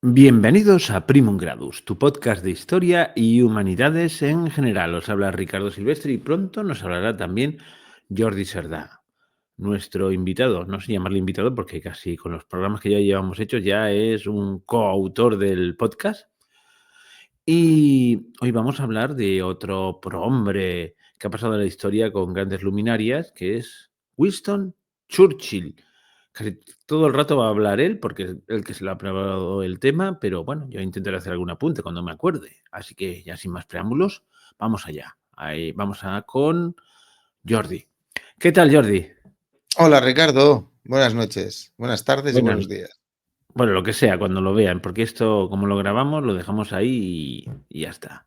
Bienvenidos a Primum Gradus, tu podcast de historia y humanidades en general. Os habla Ricardo Silvestre y pronto nos hablará también Jordi Serdá, nuestro invitado. No sé llamarle invitado porque casi con los programas que ya llevamos hechos ya es un coautor del podcast. Y hoy vamos a hablar de otro prohombre que ha pasado en la historia con grandes luminarias, que es Winston Churchill. Casi todo el rato va a hablar él, porque es el que se le ha preparado el tema, pero bueno, yo intentaré hacer algún apunte cuando me acuerde. Así que ya sin más preámbulos, vamos allá. Ahí vamos con Jordi. ¿Qué tal, Jordi? Hola Ricardo, buenas noches, buenas tardes y Bueno, buenos días. bueno, lo que sea, cuando lo vean, porque esto, como lo grabamos, lo dejamos ahí y ya está.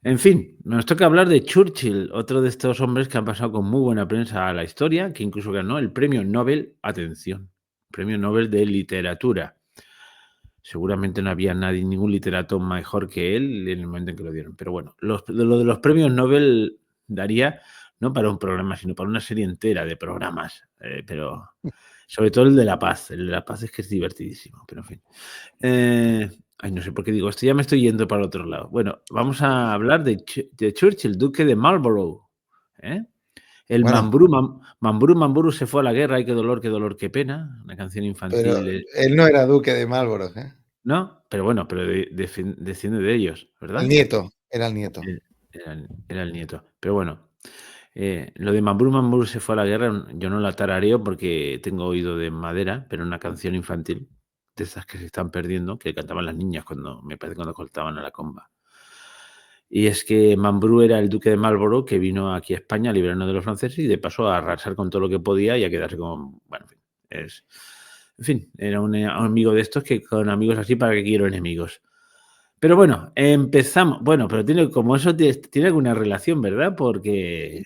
En fin, nos toca hablar de Churchill, otro de estos hombres que han pasado con muy buena prensa a la historia, que incluso ganó el premio Nobel, atención, premio Nobel de literatura. Seguramente no había nadie, ningún literato mejor que él en el momento en que lo dieron. Pero bueno, lo de los premios Nobel daría no para un programa, sino para una serie entera de programas. Pero sobre todo el de la paz. El de la paz es que es divertidísimo, pero en fin. Ay, no sé por qué digo esto, ya me estoy yendo para otro lado. Bueno, vamos a hablar de Churchill, duque de Marlborough. ¿Eh? El Bueno, Mambrú, Mambrú se fue a la guerra, ay, qué dolor, qué dolor, qué pena. Una canción pero infantil. él no era duque de Marlborough, ¿eh? No, pero bueno, pero desciende de ellos, El ¿verdad? nieto, era el nieto. Era el nieto. Pero bueno, lo de Mambrú, Mambrú se fue a la guerra, yo no la tarareo porque tengo oído de madera, pero una canción infantil de esas que se están perdiendo, que cantaban las niñas cuando, me parece, cuando cortaban a la comba. Y es que Mambrú era el duque de Marlborough que vino aquí a España a librarnos de los franceses y de paso a arrasar con todo lo que podía y a quedarse con, bueno, en fin, era un amigo de estos que con amigos así, ¿para qué quiero enemigos? Pero bueno, empezamos. Bueno, pero tiene, como eso tiene alguna relación, ¿verdad? Porque,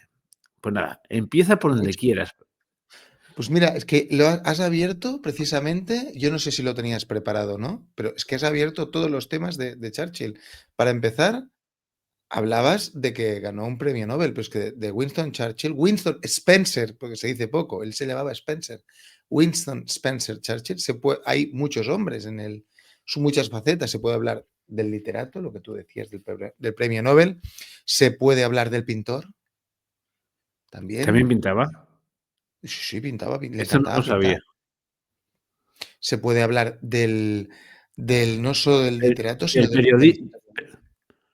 pues nada, empieza por donde Mucho. quieras. Pues mira, es que lo has abierto precisamente, yo no sé si lo tenías preparado, ¿no? Pero es que has abierto todos los temas de Churchill. Para empezar, hablabas de que ganó un premio Nobel, pero es que de Winston Churchill, Winston Spencer, porque se dice poco, él se llamaba Spencer. Winston Spencer Churchill, hay muchos hombres en él, son muchas facetas, se puede hablar del literato, lo que tú decías del premio Nobel, se puede hablar del pintor, También también, pintaba. sí, sí, pintaba, le Esto no lo encantaba pintar. sabía. Se puede hablar del no solo del El, literato, sino el del periodista.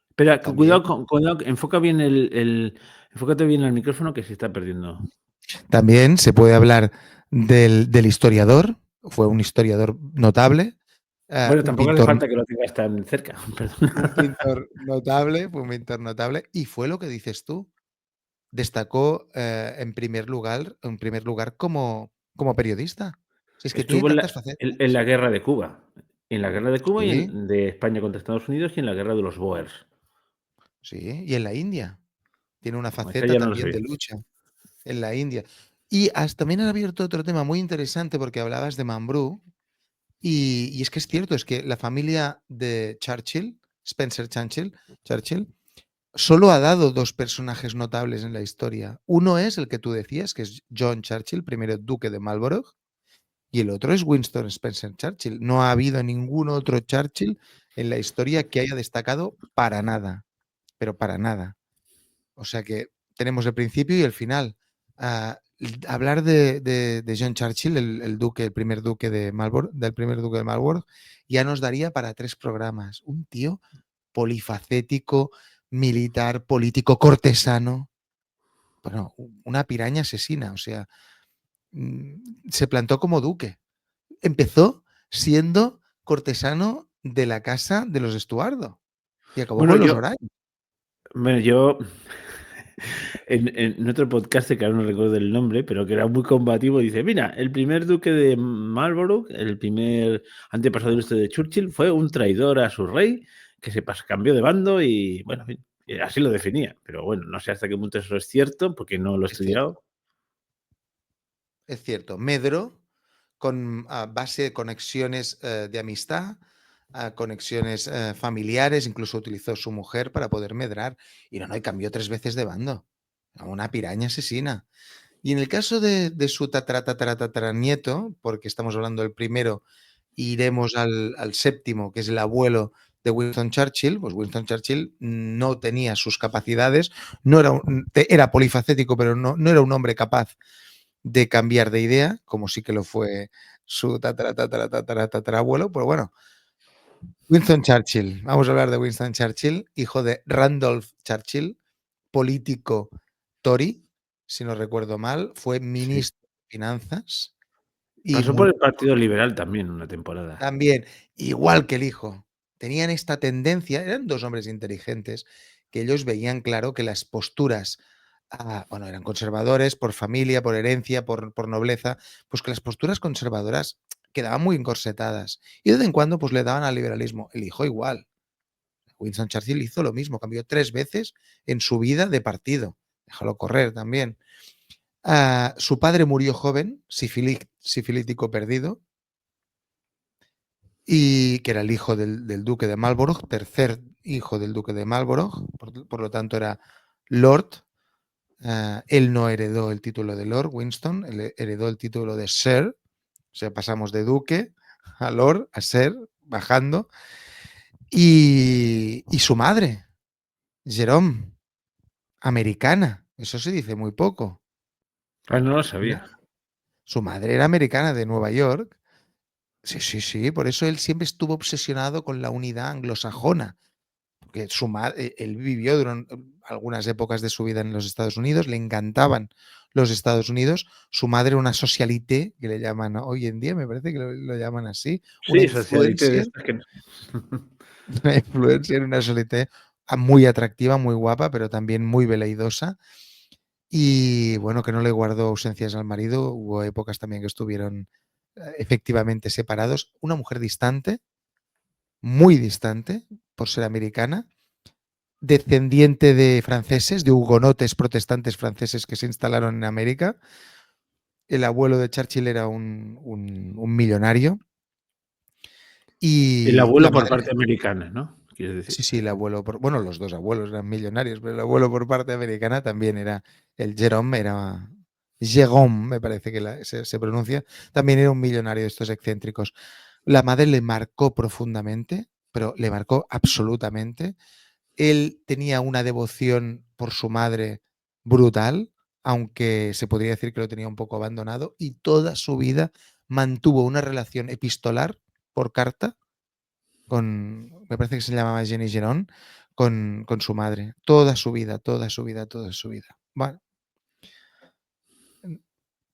Espera, también. cuidado, enfoca bien enfócate bien al micrófono que se está perdiendo. También se puede hablar del historiador, fue un historiador notable, Bueno, tampoco hace falta que lo tengas tan cerca, perdón. un pintor notable, fue un pintor notable, y fue lo que dices tú, destacó en primer lugar como periodista. Si es que tiene Estuvo tantas facetas. en la guerra de Cuba. En la guerra de Cuba y Sí, de España contra Estados Unidos y en la guerra de los Boers. sí, y en la India. Tiene una Esa faceta ya no lo también sé. de lucha en la India. Y también han abierto otro tema muy interesante porque hablabas de Mambrú. Y es que es cierto, es que la familia de Churchill, Spencer Churchill, solo ha dado dos personajes notables en la historia. Uno es el que tú decías, que es John Churchill, primero duque de Marlborough, y el otro es Winston Spencer Churchill. No ha habido ningún otro Churchill en la historia que haya destacado para nada, pero para nada. O sea que tenemos el principio y el final. Hablar de John Churchill, el duque, el primer duque de Marlborough, del primer duque de Marlborough, ya nos daría para 3 programas. Un tío polifacético, militar, político, cortesano. Bueno, una piraña asesina. O sea, se plantó como duque. Empezó siendo cortesano de la casa de los Estuardo y acabó Bueno, con los Orange. yo en otro podcast que ahora no recuerdo el nombre, pero que era muy combativo, dice, mira, el primer duque de Marlborough, el primer antepasado ilustre de Churchill, fue un traidor a su rey que cambió de bando y, bueno, en fin, así lo definía. Pero bueno, no sé hasta qué punto eso es cierto, porque no lo he Es cierto, estudiado. es cierto. Medro con a base de conexiones de amistad, conexiones familiares, incluso utilizó su mujer para poder medrar y no, y cambió 3 veces de bando. Una piraña asesina. Y en el caso de su tataranieto, porque estamos hablando del primero iremos al séptimo, que es el abuelo de Winston Churchill. Pues Winston Churchill no tenía sus capacidades, no era polifacético, pero no era un hombre capaz de cambiar de idea, como sí que lo fue su tatarabuelo. Pero bueno, Winston Churchill. Vamos a hablar de Winston Churchill, hijo de Randolph Churchill, político Tory, si no recuerdo mal, fue Sí. ministro de Finanzas y Pasó por el Partido Liberal también una temporada. también, igual que el hijo. Tenían esta tendencia, eran dos hombres inteligentes, que ellos veían claro que las posturas, bueno, eran conservadores por familia, por herencia, por nobleza, pues que las posturas conservadoras quedaban muy encorsetadas y de vez en cuando pues le daban al liberalismo. El hijo igual. Winston Churchill hizo lo mismo, cambió 3 veces en su vida de partido. Déjalo correr también. Su padre murió joven, sifilítico perdido, y que era el hijo del duque de Marlborough, tercer hijo del duque de Marlborough, por lo tanto era Lord. Él no heredó el título de Lord, Winston, él heredó el título de Sir, o sea, pasamos de duque a Lord, a Sir, bajando. Y su madre, Jerome, americana, eso se dice muy poco. Ah, no lo sabía. Su madre era americana de Nueva York. Sí, por eso él siempre estuvo obsesionado con la unidad anglosajona, porque su madre, él vivió durante algunas épocas de su vida en los Estados Unidos, le encantaban los Estados Unidos. Su madre era una socialité, que le llaman hoy en día, me parece que lo llaman así, una Sí, socialité de influencer, estas que una influencer, una socialité muy atractiva, muy guapa, pero también muy veleidosa. Y bueno, que no le guardó ausencias al marido. Hubo épocas también que estuvieron efectivamente separados. Una mujer distante, muy distante, por ser americana, descendiente de franceses, de hugonotes protestantes franceses que se instalaron en América. El abuelo de Churchill era un millonario. el Y la abuelo por madre, parte americana, ¿no? Quieres decir. sí, el abuelo, bueno, los dos abuelos eran millonarios, pero el abuelo por parte americana también era, el Jerome era, Jérôme me parece que se pronuncia, también era un millonario de estos excéntricos. La madre le marcó profundamente, pero le marcó absolutamente. Él tenía una devoción por su madre brutal, aunque se podría decir que lo tenía un poco abandonado, y toda su vida mantuvo una relación epistolar por carta me parece que se llamaba Jenny Geron, con su madre. Toda su vida, toda su vida, toda su vida. Bueno,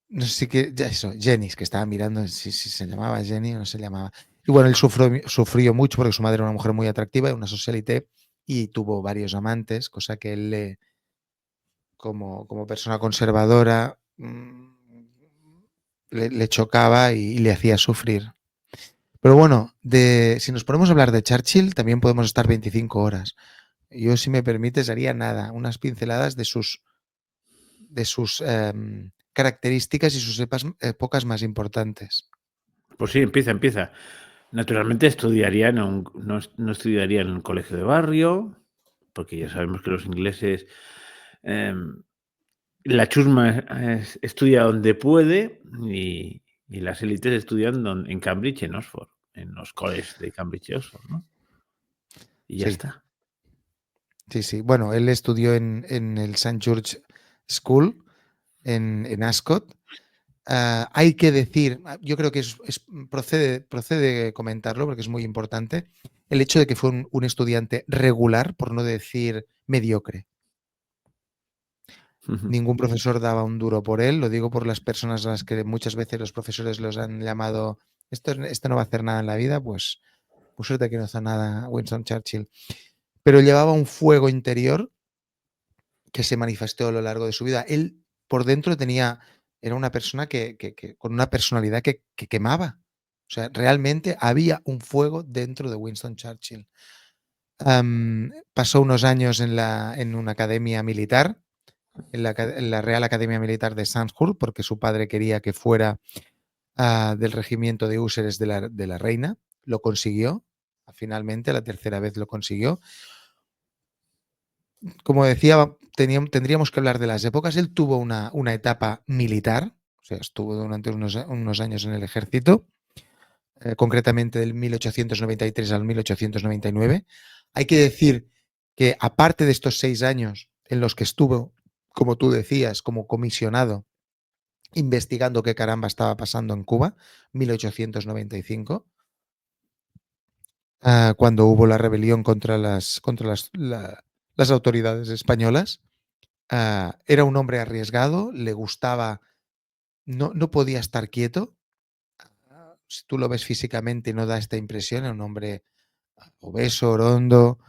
no sé si que, ya eso, Jenny, que estaba mirando si se llamaba Jenny o no se llamaba. Y bueno, él sufrió mucho porque su madre era una mujer muy atractiva, una socialité, y tuvo varios amantes, cosa que él como persona conservadora, le chocaba y le hacía sufrir. Pero bueno, si nos ponemos a hablar de Churchill, también podemos estar 25 horas. Yo, si me permites, haría nada, unas pinceladas de sus características y sus épocas más importantes. Pues sí, empieza. Naturalmente estudiaría no estudiaría en un colegio de barrio, porque ya sabemos que los ingleses, em, la chusma estudia donde puede y las élites estudian en Cambridge y en Oxford, en los colegios de Cambridge y Oxford, ¿no? Y ya Sí, está. sí. Bueno, él estudió en el St. George School en Ascot. Hay que decir, yo creo que procede comentarlo porque es muy importante, el hecho de que fue un estudiante regular, por no decir mediocre. Ningún profesor daba un duro por él, lo digo por las personas a las que muchas veces los profesores los han llamado, esto no va a hacer nada en la vida, pues suerte que no hace nada Winston Churchill. Pero llevaba un fuego interior que se manifestó a lo largo de su vida. Él por dentro era una persona con una personalidad que quemaba. O sea, realmente había un fuego dentro de Winston Churchill. Pasó unos años en una academia militar, en la Real Academia Militar de Sandhurst, porque su padre quería que fuera del regimiento de húsares de la reina. Lo consiguió, finalmente, la tercera vez lo consiguió. Como decía, tendríamos que hablar de las épocas. Él tuvo una etapa militar, o sea, estuvo durante unos años en el ejército. concretamente del 1893 al 1899. Hay que decir que aparte de estos 6 años en los que estuvo, como tú decías, como comisionado, investigando qué caramba estaba pasando en Cuba, 1895, cuando hubo la rebelión contra las autoridades españolas. Era un hombre arriesgado, le gustaba, no podía estar quieto. Si tú lo ves físicamente, no da esta impresión, era un hombre obeso, orondo,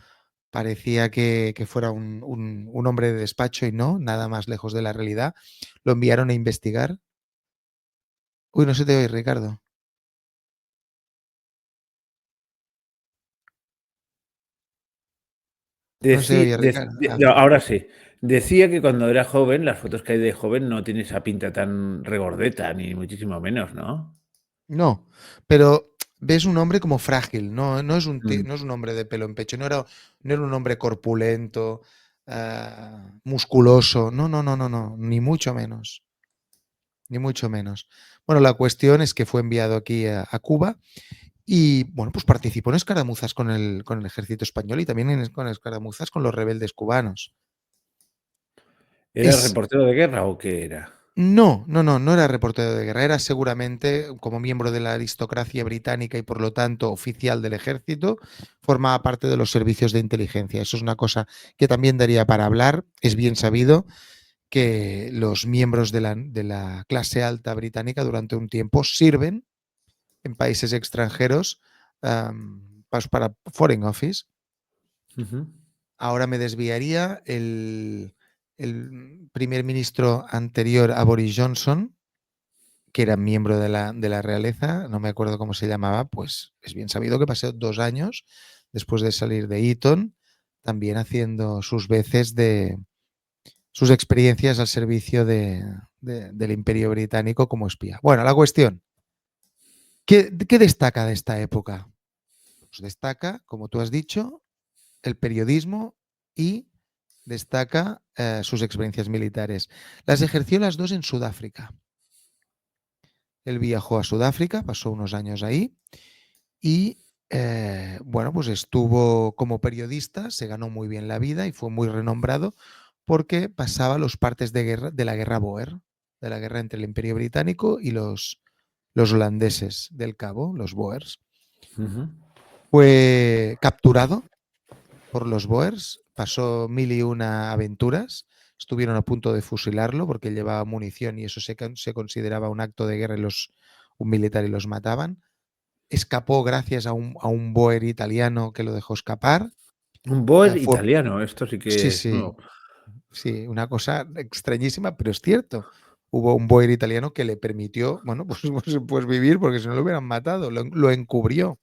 parecía que fuera un hombre de despacho y no, nada más lejos de la realidad. Lo enviaron a investigar. Uy, no se te oye, Ricardo. No se oye, Ricardo. No, ahora sí. Decía que cuando era joven, las fotos que hay de joven no tiene esa pinta tan regordeta, ni muchísimo menos, ¿no? No, pero ves un hombre como frágil, no es Mm. no es un hombre de pelo en pecho, no era un hombre corpulento, musculoso, no, ni mucho menos, ni mucho menos. Bueno, la cuestión es que fue enviado aquí a Cuba y, bueno, pues participó en escaramuzas con el ejército español y también con escaramuzas con los rebeldes cubanos. ¿Era Es reportero de guerra o qué era? No era reportero de guerra, era seguramente como miembro de la aristocracia británica y por lo tanto oficial del ejército, formaba parte de los servicios de inteligencia. Eso es una cosa que también daría para hablar. Es bien sabido que los miembros de la clase alta británica durante un tiempo sirven en países extranjeros para Foreign Office. Ujú. Ahora me desviaría el primer ministro anterior a Boris Johnson, que era miembro de la realeza, no me acuerdo cómo se llamaba, pues es bien sabido que pasó 2 años después de salir de Eton, también haciendo sus veces de sus experiencias al servicio del Imperio Británico como espía. Bueno, la cuestión, ¿qué destaca de esta época? Pues destaca, como tú has dicho, el periodismo y destaca sus experiencias militares. Las ejerció las dos en Sudáfrica. Él viajó a Sudáfrica, pasó unos años ahí y bueno, pues estuvo como periodista, se ganó muy bien la vida y fue muy renombrado porque pasaba los partes de guerra de la guerra Boer, de la guerra entre el Imperio Británico y los holandeses del Cabo, los Boers. Ujú. Fue capturado por los Boers, pasó 1001 aventuras, estuvieron a punto de fusilarlo porque llevaba munición y eso se consideraba un acto de guerra y un militar y los mataban. Escapó gracias a un Boer italiano que lo dejó escapar. Un Boer Fue, italiano, esto sí sí, que es sí, nuevo. sí, una cosa extrañísima, pero es cierto. Hubo un Boer italiano que le permitió, bueno, pues vivir porque si no lo hubieran matado, lo encubrió,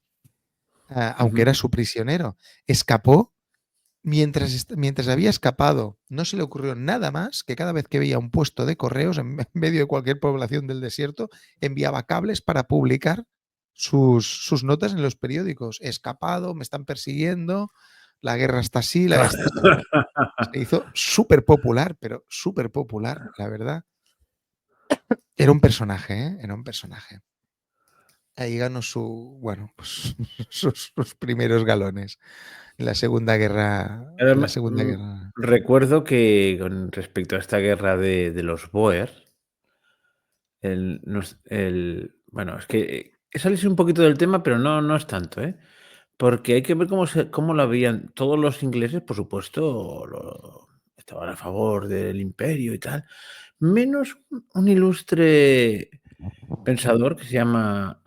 aunque Ujú. era su prisionero. Escapó. Mientras había escapado, no se le ocurrió nada más que cada vez que veía un puesto de correos en medio de cualquier población del desierto, enviaba cables para publicar sus notas en los periódicos. Escapado, me están persiguiendo, la guerra está así, se hizo súper popular, pero súper popular, la verdad. Era un personaje, ¿eh? Era un personaje. Ahí ganó bueno, pues, sus primeros galones en la Segunda Guerra, Ahora en la Segunda Guerra. recuerdo que con respecto a esta guerra de los Boer, bueno, es que he salido un poquito del tema, pero no es tanto, ¿eh? Porque hay que ver cómo la veían todos los ingleses, por supuesto, estaban a favor del imperio y tal, menos un ilustre pensador que se llama,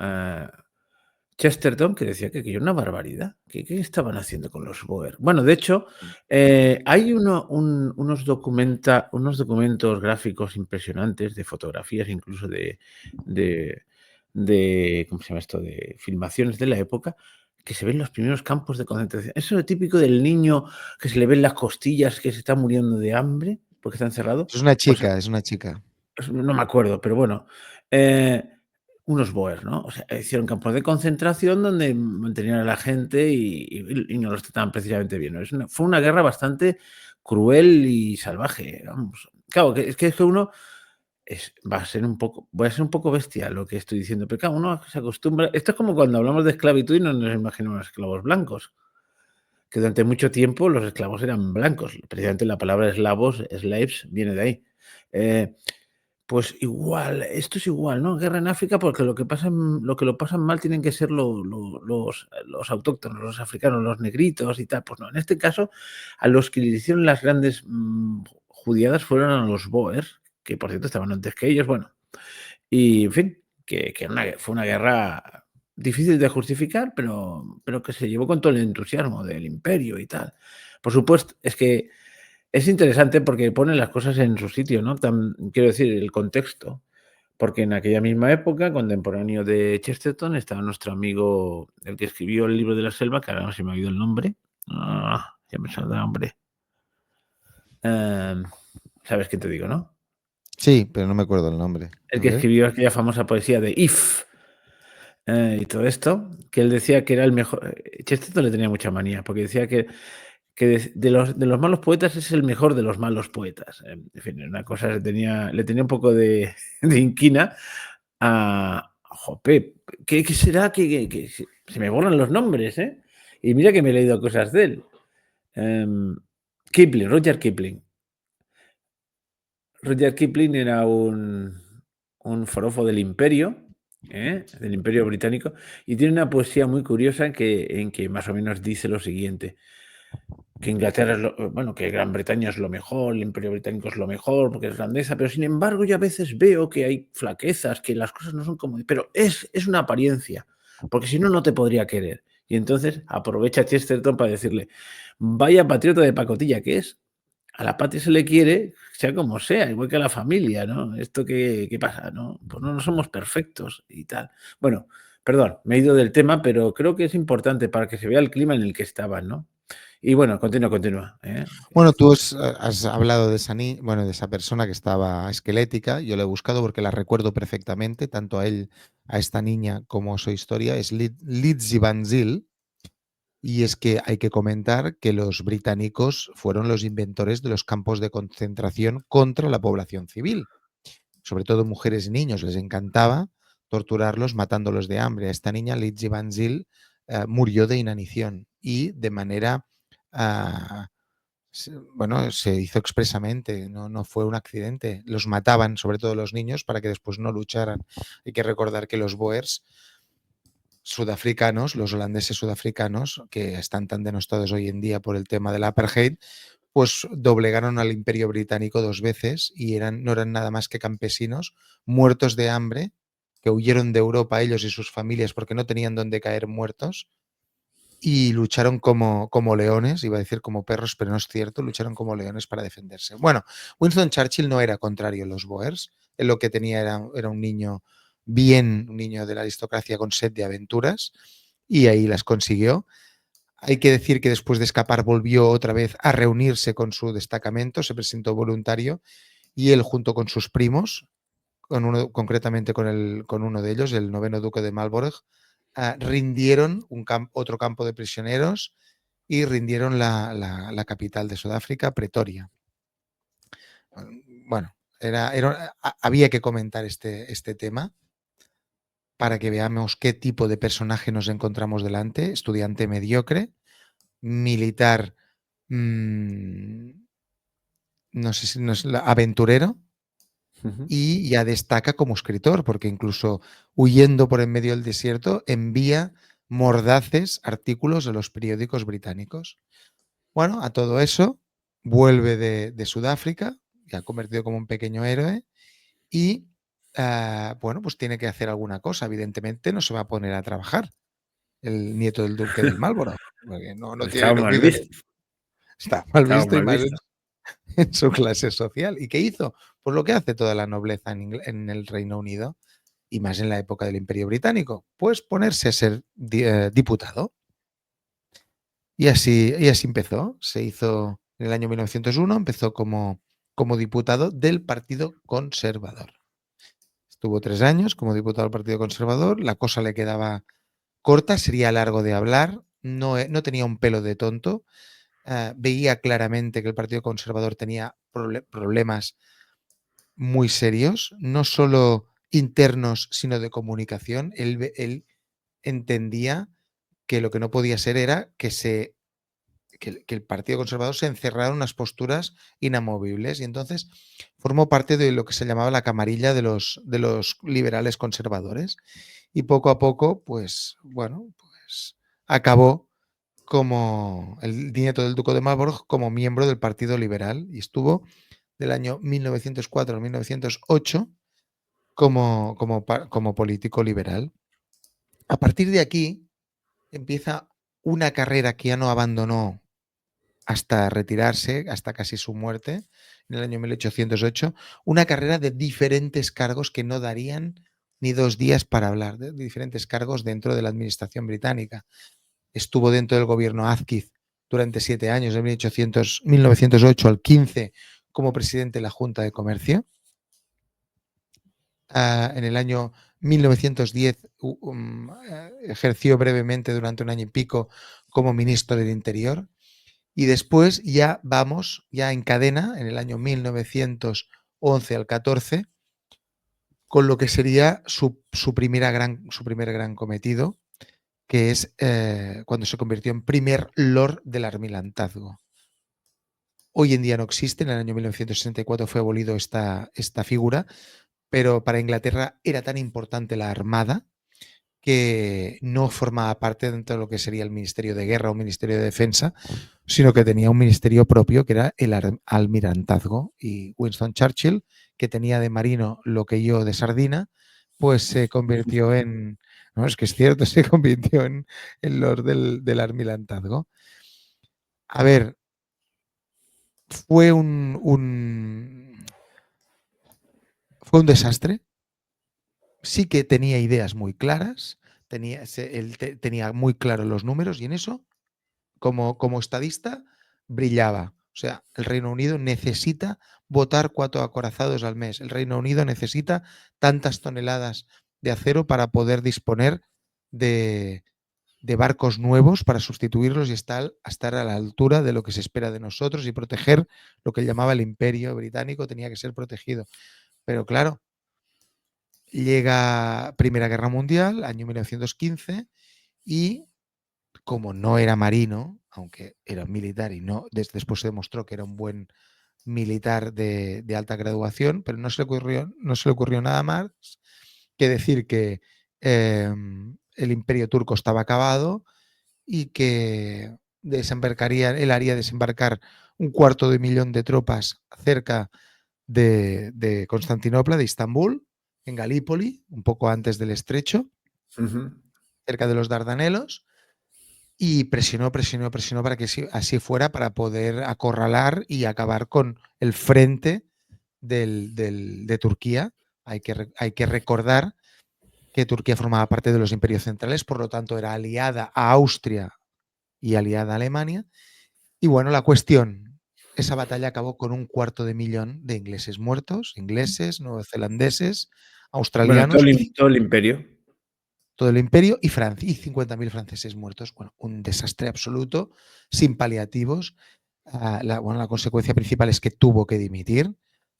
Chesterton, que decía que aquello era una barbaridad, que qué estaban haciendo con los Boer. Bueno, de hecho, hay unos documentos gráficos impresionantes de fotografías, incluso de ¿cómo se llama esto?, de filmaciones de la época, que se ven los primeros campos de concentración. Eso es típico del niño que se le ven las costillas, que se está muriendo de hambre porque está encerrado, Es una pues chica, es una chica. no me acuerdo, pero bueno, eh, unos Boers, ¿no? O sea, hicieron campos de concentración donde mantenían a la gente y no los trataban precisamente bien, ¿no? Fue una guerra bastante cruel y salvaje, vamos. Claro, que es que uno, va a ser un poco, voy a ser un poco bestia lo que estoy diciendo, pero claro, uno se acostumbra. Esto es como cuando hablamos de esclavitud y no nos imaginamos esclavos blancos, que durante mucho tiempo los esclavos eran blancos. Precisamente la palabra eslavos, slaves, viene de ahí. Pues igual, esto es igual, ¿no? Guerra en África, porque lo que lo pasan mal tienen que ser los autóctonos, los africanos, los negritos y tal. Pues no, en este caso, a los que le hicieron las grandes judiadas fueron a los Boers, que por cierto estaban antes que ellos, bueno. Y en fin, que fue una guerra difícil de justificar, pero que se llevó con todo el entusiasmo del imperio y tal. Por supuesto, es que es interesante porque pone las cosas en su sitio, ¿no? Quiero decir, el contexto. Porque en aquella misma época, contemporáneo de Chesterton, estaba nuestro amigo, el que escribió el libro de la selva, que ahora no se me ha oído el nombre. Ya me saldrá, hombre. ¿Sabes qué te digo, no? Sí, pero no me acuerdo el nombre. El A que ver. escribió aquella famosa poesía de If. Y todo esto, que él decía que era el mejor. Chesterton le tenía mucha manía, porque decía que de los malos poetas es el mejor de los malos poetas. En fin, una cosa le tenía un poco de, de inquina a Jope. ¿Qué será que se me borran los nombres, eh? Y mira que me he leído cosas de él. Kipling, Roger Kipling. Roger Kipling era un forofo del imperio, del imperio británico, y tiene una poesía muy curiosa en que más o menos dice lo siguiente, que Inglaterra bueno, que Gran Bretaña es lo mejor, el imperio británico es lo mejor, porque es grandeza, pero sin embargo yo a veces veo que hay flaquezas, que las cosas no son como... Pero es una apariencia, porque si no, no te podría querer. Y entonces aprovecha Chesterton para decirle, vaya patriota de pacotilla que es, a la patria se le quiere, sea como sea, igual que a la familia, ¿no? Esto qué pasa, ¿no? Pues no somos perfectos y tal. Bueno, perdón, me he ido del tema, pero creo que es importante para que se vea el clima en el que estaban, ¿no? Y bueno, continúa. Bueno, tú has hablado de esa, de esa persona que estaba esquelética. Yo la he buscado porque la recuerdo perfectamente, tanto a él, a esta niña, como su historia. Es Lizzie Van Zyl. Y es que hay que comentar que los británicos fueron los inventores de los campos de concentración contra la población civil. Sobre todo mujeres y niños, les encantaba torturarlos matándolos de hambre. A esta niña, Lizzie Van Zyl, murió de inanición y de manera, bueno, se hizo expresamente, no fue un accidente. Los mataban, sobre todo los niños, para que después no lucharan. Hay que recordar que los Boers sudafricanos, los holandeses sudafricanos, que están tan denostados hoy en día por el tema del apartheid, pues doblegaron al imperio británico 2 veces y no eran nada más que campesinos muertos de hambre, que huyeron de Europa ellos y sus familias porque no tenían dónde caer muertos y lucharon como leones, iba a decir como perros, pero no es cierto, lucharon como leones para defenderse. Bueno, Winston Churchill no era contrario a los Boers, él lo que tenía era un niño un niño de la aristocracia con sed de aventuras y ahí las consiguió. Hay que decir que después de escapar volvió otra vez a reunirse con su destacamento, se presentó voluntario y él junto con sus primos, concretamente con uno de ellos, el noveno duque de Marlborough, rindieron otro campo de prisioneros y rindieron la capital de Sudáfrica, Pretoria. Bueno, había que comentar este tema para que veamos qué tipo de personaje nos encontramos delante. Estudiante mediocre, militar, no sé si no es aventurero, y ya destaca como escritor, porque incluso huyendo por en medio del desierto, envía mordaces artículos a los periódicos británicos. Bueno, a todo eso vuelve de Sudáfrica, ya convertido como un pequeño héroe, y bueno, pues tiene que hacer alguna cosa. Evidentemente no se va a poner a trabajar el nieto del duque del Marlborough, porque no Pues tiene estaba lo mal mismo. visto. Está mal Estaba visto y mal más visto. en su clase social. ¿Y qué hizo? Pues lo que hace toda la nobleza en el Reino Unido y más en la época del Imperio Británico, pues ponerse a ser diputado. Y así empezó. Se hizo en el año 1901, empezó como diputado del Partido Conservador. Estuvo 3 años como diputado del Partido Conservador, la cosa le quedaba corta, sería largo de hablar, no tenía un pelo de tonto, veía claramente que el Partido Conservador tenía problemas muy serios, no solo internos, sino de comunicación. Él entendía que lo que no podía ser era que el Partido Conservador se encerrara en unas posturas inamovibles, y entonces formó parte de lo que se llamaba la camarilla de los liberales conservadores, y poco a poco, pues bueno, pues acabó como el nieto del duque de Marlborough como miembro del Partido Liberal, y estuvo del año 1904 al 1908 como político liberal. A partir de aquí empieza una carrera que ya no abandonó hasta retirarse, hasta casi su muerte, en el año 1808, una carrera de diferentes cargos que no darían ni 2 días para hablar, de diferentes cargos dentro de la administración británica. Estuvo dentro del gobierno Azkiz durante 7 años, de 1908 al 15, como presidente de la Junta de Comercio. En el año 1910 ejerció brevemente durante un año y pico como ministro del Interior. Y después ya vamos, ya en cadena, en el año 1911 al 14, con lo que sería su primer gran cometido, que es cuando se convirtió en primer Lord del Almirantazgo. Hoy en día no existe, en el año 1964 fue abolido esta figura, pero para Inglaterra era tan importante la Armada que no formaba parte dentro de lo que sería el Ministerio de Guerra o Ministerio de Defensa, sino que tenía un ministerio propio que era el almirantazgo. Y Winston Churchill, que tenía de marino lo que yo de sardina, pues se convirtió en, no, es que es cierto, se convirtió en el Lord del almirantazgo. A ver, fue fue un desastre. Sí que tenía ideas muy claras, él tenía muy claros los números, y en eso, como estadista, brillaba. O sea, el Reino Unido necesita botar 4 acorazados al mes. El Reino Unido necesita tantas toneladas de acero para poder disponer de, de barcos nuevos para sustituirlos y estar a la altura de lo que se espera de nosotros, y proteger lo que él llamaba el imperio británico, tenía que ser protegido. Pero claro, llega Primera Guerra Mundial, año 1915, y como no era marino, aunque era militar y no, después se demostró que era un buen militar de alta graduación, pero no se le ocurrió nada más que decir que el imperio turco estaba acabado y que él haría desembarcar 250.000 de tropas cerca de Constantinopla, de Estambul, en Galípoli, un poco antes del estrecho, cerca de los Dardanelos, y presionó para que así fuera, para poder acorralar y acabar con el frente de Turquía. Hay que recordar que Turquía formaba parte de los imperios centrales, por lo tanto era aliada a Austria y aliada a Alemania. Y bueno, la cuestión, esa batalla acabó con 250.000 de ingleses muertos, ingleses, neozelandeses, Bueno, australianos, todo el imperio. todo el imperio, y 50.000 franceses muertos. Bueno, un desastre absoluto, sin paliativos. La consecuencia principal es que tuvo que dimitir.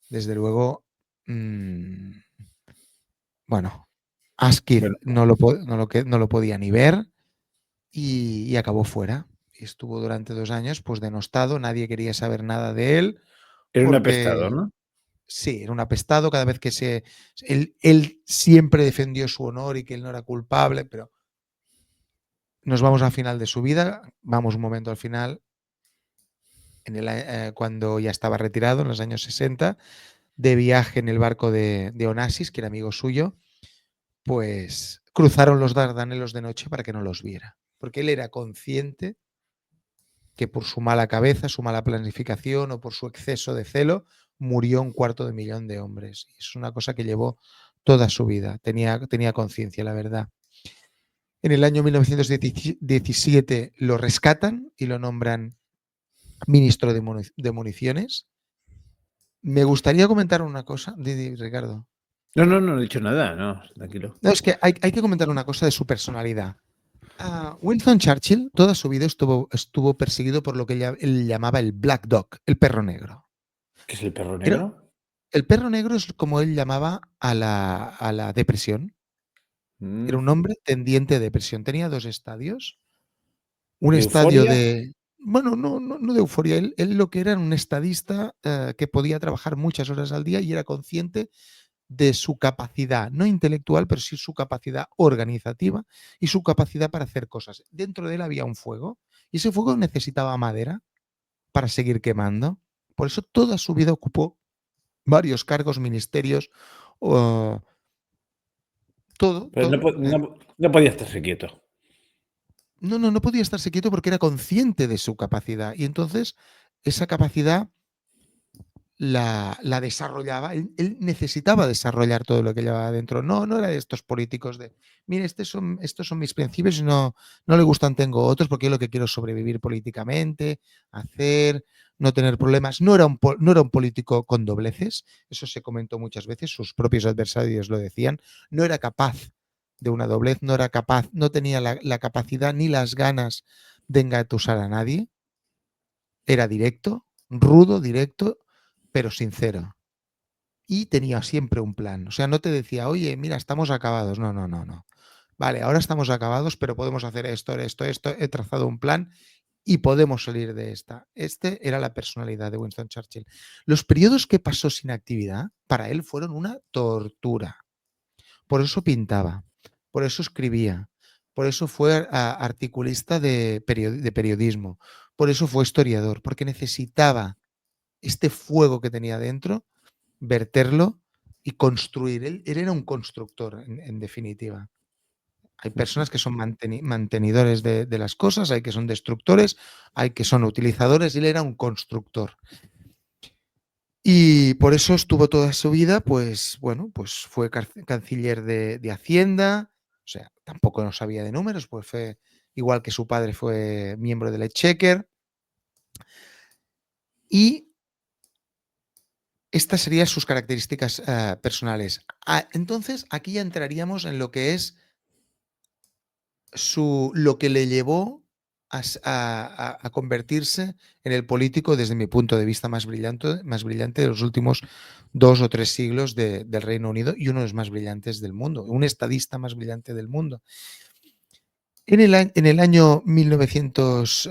Desde luego, bueno, Asquith Bueno, no lo podía ni ver, y acabó fuera. Y estuvo durante 2 años pues denostado, nadie quería saber nada de él, era un apestado, porque ¿no? sí, era un apestado. Cada vez que él siempre defendió su honor y que él no era culpable, pero nos vamos al final de su vida, vamos un momento al final, cuando ya estaba retirado, en los años 60, de viaje en el barco de Onassis, que era amigo suyo, pues cruzaron los Dardanelos de noche para que no los viera, porque él era consciente que por su mala cabeza, su mala planificación o por su exceso de celo, murió 250.000 de hombres. Y es una cosa que llevó toda su vida, tenía conciencia, la verdad. En el año 1917 lo rescatan y lo nombran ministro de municiones. Me gustaría comentar una cosa, Ricardo. No he dicho nada, no, tranquilo. No, es que hay que comentar una cosa de su personalidad. Winston Churchill toda su vida estuvo perseguido por lo que él llamaba el Black Dog, el perro negro. ¿Qué es el perro Era, negro? El perro negro es como él llamaba a la depresión. Era un hombre tendiente a depresión. Tenía 2 estadios. Un ¿De estadio euforia? de bueno, no de euforia. Él lo que era un estadista, que podía trabajar muchas horas al día y era consciente de su capacidad, no intelectual, pero sí su capacidad organizativa y su capacidad para hacer cosas. Dentro de él había un fuego y ese fuego necesitaba madera para seguir quemando. Por eso toda su vida ocupó varios cargos, ministerios, o todo, Pero todo. no podía estarse quieto. No podía estarse quieto porque era consciente de su capacidad y entonces esa capacidad la desarrollaba. Él necesitaba desarrollar todo lo que llevaba dentro. No era de estos políticos de, mire, estos son mis principios y no le gustan, tengo otros, porque yo lo que quiero es sobrevivir políticamente, hacer, no tener problemas. No era un político con dobleces, eso se comentó muchas veces, sus propios adversarios lo decían. No era capaz de una doblez, no era capaz, no tenía la capacidad ni las ganas de engatusar a nadie. Era directo, rudo, directo, pero sincero. Y tenía siempre un plan. O sea, no te decía, oye, mira, estamos acabados. No. Vale, ahora estamos acabados, pero podemos hacer esto, esto, esto. He trazado un plan y podemos salir de esta. Este era la personalidad de Winston Churchill. Los periodos que pasó sin actividad para él fueron una tortura. Por eso pintaba, por eso escribía, por eso fue articulista de periodismo, por eso fue historiador, porque necesitaba este fuego que tenía dentro, verterlo y construir. Él era un constructor, en definitiva. Hay personas que son mantenidores de las cosas, hay que son destructores, hay que son utilizadores, y él era un constructor. Y por eso estuvo toda su vida, pues bueno, pues fue canciller de Hacienda, o sea, tampoco no sabía de números, pues fue igual que su padre fue miembro del Exchequer. Y estas serían sus características personales. Entonces, aquí ya entraríamos en lo que es lo que le llevó a convertirse en el político, desde mi punto de vista, más brillante de los últimos 2 o 3 siglos del Reino Unido y uno de los más brillantes del mundo, un estadista más brillante del mundo. En el año 1900,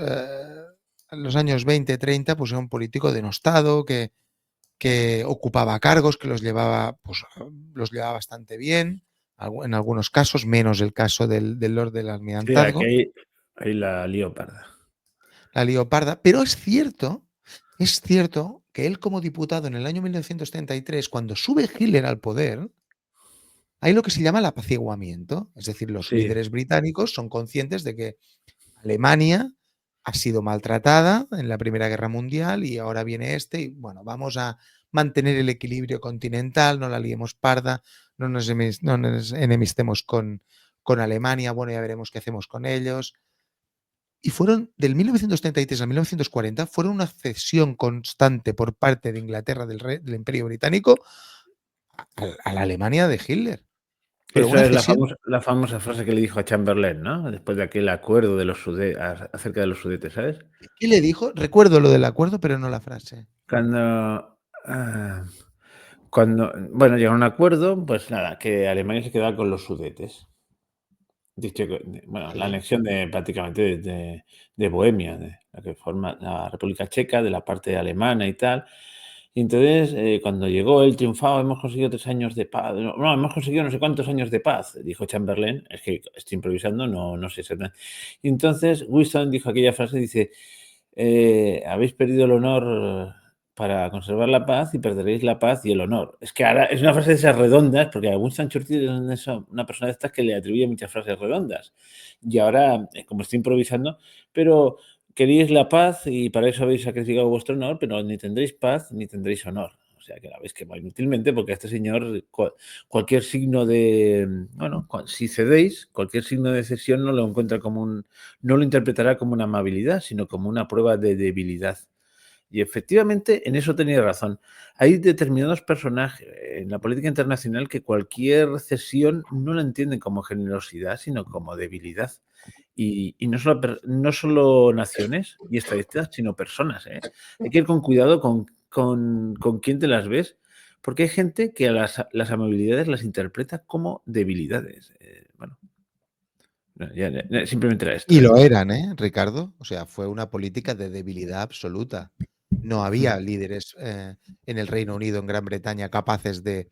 los años 20, 30, pues era un político denostado que ocupaba cargos, que pues, los llevaba bastante bien, en algunos casos, menos el caso del Lord del Sí, aquí Almirantazgo, hay la leoparda. la Leoparda, pero es cierto que él como diputado en el año 1933, cuando sube Hitler al poder, hay lo que se llama el apaciguamiento, es decir, los Sí, líderes británicos son conscientes de que Alemania ha sido maltratada en la Primera Guerra Mundial y ahora viene y bueno, vamos a mantener el equilibrio continental, no la liemos parda, no nos enemistemos con Alemania, bueno, ya veremos qué hacemos con ellos. Y fueron del 1933 al 1940, fueron una cesión constante por parte de Inglaterra, del Imperio Británico, a la Alemania de Hitler. Pero una esa es cesión. la famosa frase que le dijo a Chamberlain, ¿no? Después de aquel acuerdo de los acerca de los Sudetes, ¿sabes? ¿Qué le dijo? Recuerdo lo del acuerdo, pero no la frase. Cuando, ah, bueno, llegaron a un acuerdo, pues nada, que Alemania se quedaba con los Sudetes. Dicho que, bueno, la Vale. anexión prácticamente de Bohemia, de la que forma la República Checa, de la parte alemana y tal. Y entonces, cuando llegó él triunfado, hemos conseguido 3 años de paz. No, hemos conseguido no sé cuántos años de paz, dijo Chamberlain. Es que estoy improvisando, no sé exactamente. Y entonces Winston dijo aquella frase, dice, habéis perdido el honor para conservar la paz y perderéis la paz y el honor. Es que ahora es una frase de esas redondas, porque a Winston Churchill es una persona de estas que le atribuye muchas frases redondas. Y ahora, como estoy improvisando, pero queréis la paz y para eso habéis sacrificado vuestro honor, pero ni tendréis paz ni tendréis honor. O sea que la habéis quemado inútilmente porque a este señor cualquier signo de, bueno, si cedéis, cualquier signo de cesión no lo encuentra no lo interpretará como una amabilidad, sino como una prueba de debilidad. Y efectivamente, en eso tenía razón. Hay determinados personajes en la política internacional que cualquier cesión no la entienden como generosidad, sino como debilidad. Y no solo naciones y estadistas, sino personas, ¿eh? Hay que ir con cuidado con quién te las ves, porque hay gente que a las amabilidades las interpreta como debilidades. Bueno, simplemente era esto. Y lo eran, Ricardo? O sea, fue una política de debilidad absoluta. No había líderes en el Reino Unido, en Gran Bretaña, capaces de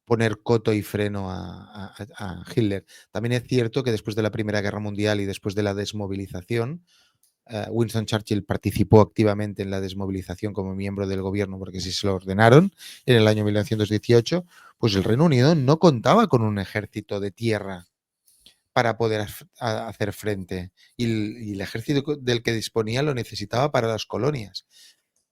poner coto y freno a Hitler. También es cierto que después de la Primera Guerra Mundial y después de la desmovilización, Winston Churchill participó activamente en la desmovilización como miembro del gobierno porque si se lo ordenaron en el año 1918, pues el Reino Unido no contaba con un ejército de tierra para poder hacer frente y el ejército del que disponía lo necesitaba para las colonias.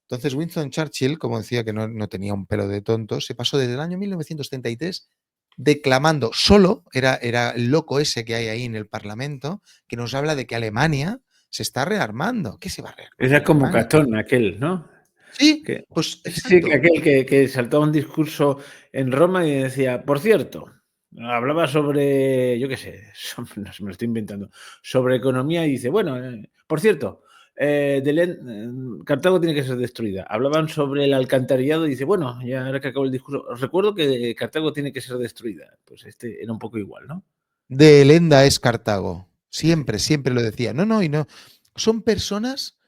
Entonces Winston Churchill, como decía que no tenía un pelo de tonto, se pasó desde el año 1933 declamando solo, era el loco ese que hay ahí en el Parlamento, que nos habla de que Alemania se está rearmando. ¿Qué se va a rearmar Era como Alemania? Catón aquel, ¿no? Sí, Que, pues sí, que exacto. aquel que saltaba un discurso en Roma y decía, por cierto, hablaba sobre, yo qué sé, no se me lo estoy inventando, sobre economía y dice, bueno, por cierto, Cartago tiene que ser destruida. Hablaban sobre el alcantarillado y dice, bueno, ya ahora que acabo el discurso, os recuerdo que Cartago tiene que ser destruida. Pues este era un poco igual, ¿no? De Elenda es Cartago. Sí. Siempre, siempre lo decía. No, y no. Son personas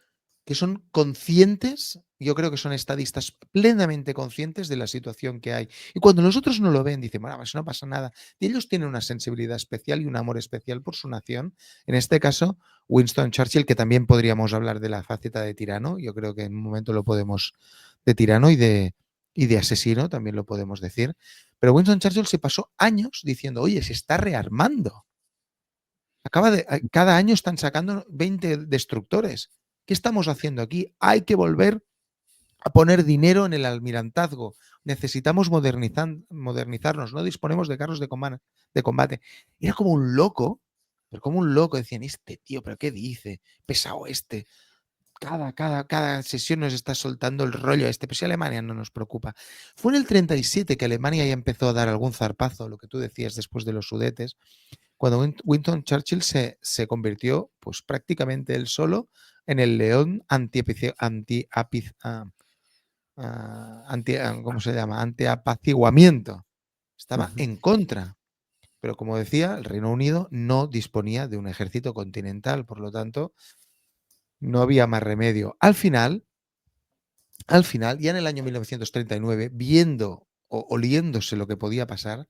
que son conscientes, yo creo que son estadistas plenamente conscientes de la situación que hay. Y cuando los otros no lo ven, dicen, bueno, eso no pasa nada. Y ellos tienen una sensibilidad especial y un amor especial por su nación. En este caso, Winston Churchill, que también podríamos hablar de la faceta de tirano, yo creo que en un momento lo podemos, de tirano y de asesino, también lo podemos decir. Pero Winston Churchill se pasó años diciendo, oye, se está rearmando. Cada año están sacando 20 destructores. ¿Qué estamos haciendo aquí? Hay que volver a poner dinero en el almirantazgo. Necesitamos modernizarnos. No disponemos de carros de combate. Era como un loco, pero como un loco. Decían, este tío, ¿pero qué dice? Pesado este. Cada sesión nos está soltando el rollo este, pero si Alemania no nos preocupa. Fue en el 37 que Alemania ya empezó a dar algún zarpazo, lo que tú decías después de los Sudetes, cuando Winston Churchill se convirtió, pues prácticamente él solo, en el león ¿cómo se llama? Antiapaciguamiento. Estaba en contra. Pero como decía, el Reino Unido no disponía de un ejército continental, por lo tanto, no había más remedio. Al final, ya en el año 1939, viendo o oliéndose lo que podía pasar,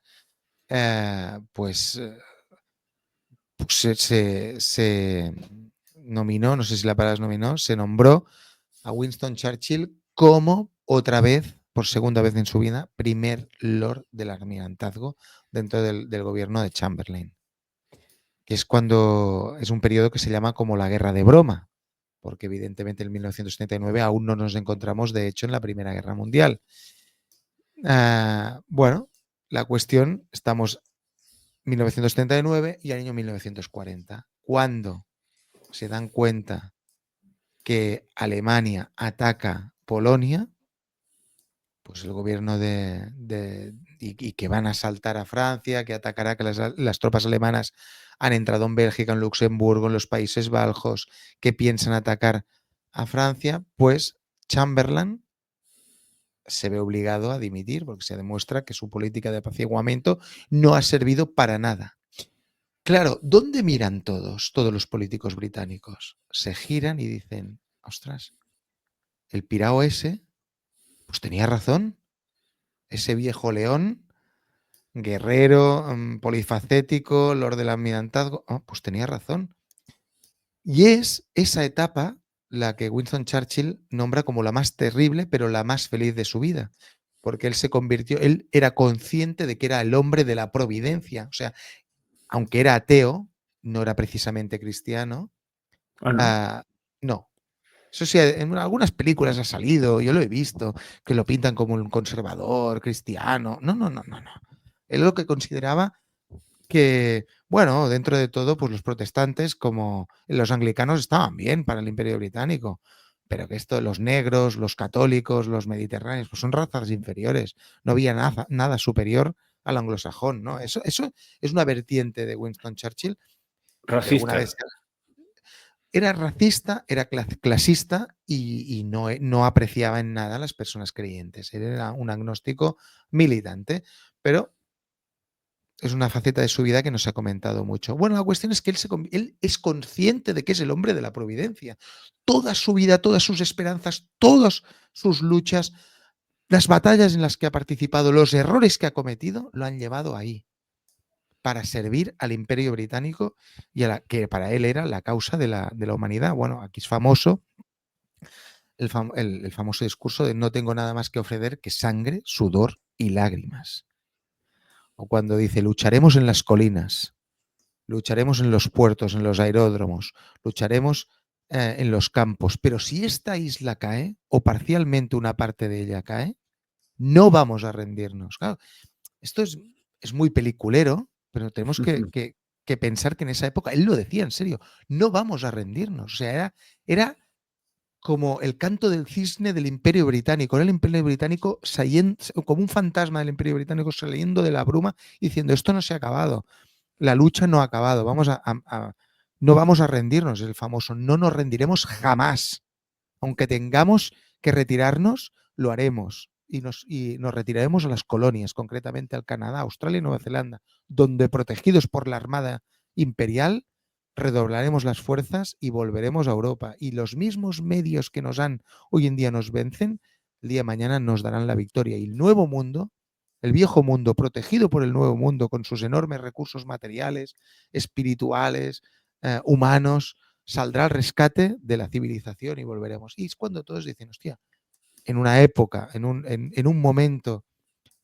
pues se nominó, no sé si la palabra es nominó, se nombró a Winston Churchill como otra vez, por segunda vez en su vida, primer Lord del Almirantazgo dentro del gobierno de Chamberlain, que es cuando es un periodo que se llama como la Guerra de Broma, porque evidentemente en 1939 aún no nos encontramos, de hecho, en la Primera Guerra Mundial. Bueno, la cuestión, estamos 1939 y el año 1940, cuando se dan cuenta que Alemania ataca Polonia, pues el gobierno y que van a asaltar a Francia, que atacará, que las tropas alemanas han entrado en Bélgica, en Luxemburgo, en los Países Bajos, que piensan atacar a Francia, pues Chamberlain se ve obligado a dimitir porque se demuestra que su política de apaciguamiento no ha servido para nada. Claro, ¿dónde miran todos los políticos británicos? Se giran y dicen, ostras, el pirao ese, pues tenía razón. Ese viejo león, guerrero, polifacético, lord del almirantazgo, pues tenía razón. Y es esa etapa la que Winston Churchill nombra como la más terrible, pero la más feliz de su vida. Porque él era consciente de que era el hombre de la providencia. O sea, aunque era ateo, no era precisamente cristiano. ¿O no? No. Eso sí, en algunas películas ha salido, yo lo he visto, que lo pintan como un conservador, cristiano. No. Él lo que consideraba que, bueno, dentro de todo, pues los protestantes como los anglicanos estaban bien para el Imperio Británico, pero que los negros, los católicos, los mediterráneos, pues son razas inferiores. No había nada superior al anglosajón, ¿no? Eso es una vertiente de Winston Churchill que alguna Racista. vez era racista, era clasista y no apreciaba en nada a las personas creyentes. Él era un agnóstico militante, pero es una faceta de su vida que no se ha comentado mucho. Bueno, la cuestión es que él es consciente de que es el hombre de la providencia. Toda su vida, todas sus esperanzas, todas sus luchas, las batallas en las que ha participado, los errores que ha cometido, lo han llevado ahí, para servir al Imperio Británico y a que para él era la causa de la humanidad. Bueno, aquí es famoso el famoso discurso de no tengo nada más que ofrecer que sangre, sudor y lágrimas. O cuando dice lucharemos en las colinas, lucharemos en los puertos, en los aeródromos, lucharemos en los campos, pero si esta isla cae o parcialmente una parte de ella cae, no vamos a rendirnos. Claro, esto es muy peliculero, pero tenemos que pensar que en esa época, él lo decía en serio, no vamos a rendirnos. O sea, era como el canto del cisne del Imperio Británico. Era el Imperio Británico como un fantasma del Imperio Británico saliendo de la bruma y diciendo, esto no se ha acabado, la lucha no ha acabado, no vamos a rendirnos, el famoso, no nos rendiremos jamás. Aunque tengamos que retirarnos, lo haremos y nos retiraremos a las colonias, concretamente al Canadá, Australia y Nueva Zelanda, donde protegidos por la Armada Imperial redoblaremos las fuerzas y volveremos a Europa. Y los mismos medios que hoy en día nos vencen, el día de mañana nos darán la victoria. Y el nuevo mundo, el viejo mundo, protegido por el nuevo mundo, con sus enormes recursos materiales, espirituales, humanos, saldrá al rescate de la civilización y volveremos. Y es cuando todos dicen, hostia, en una época, en un momento,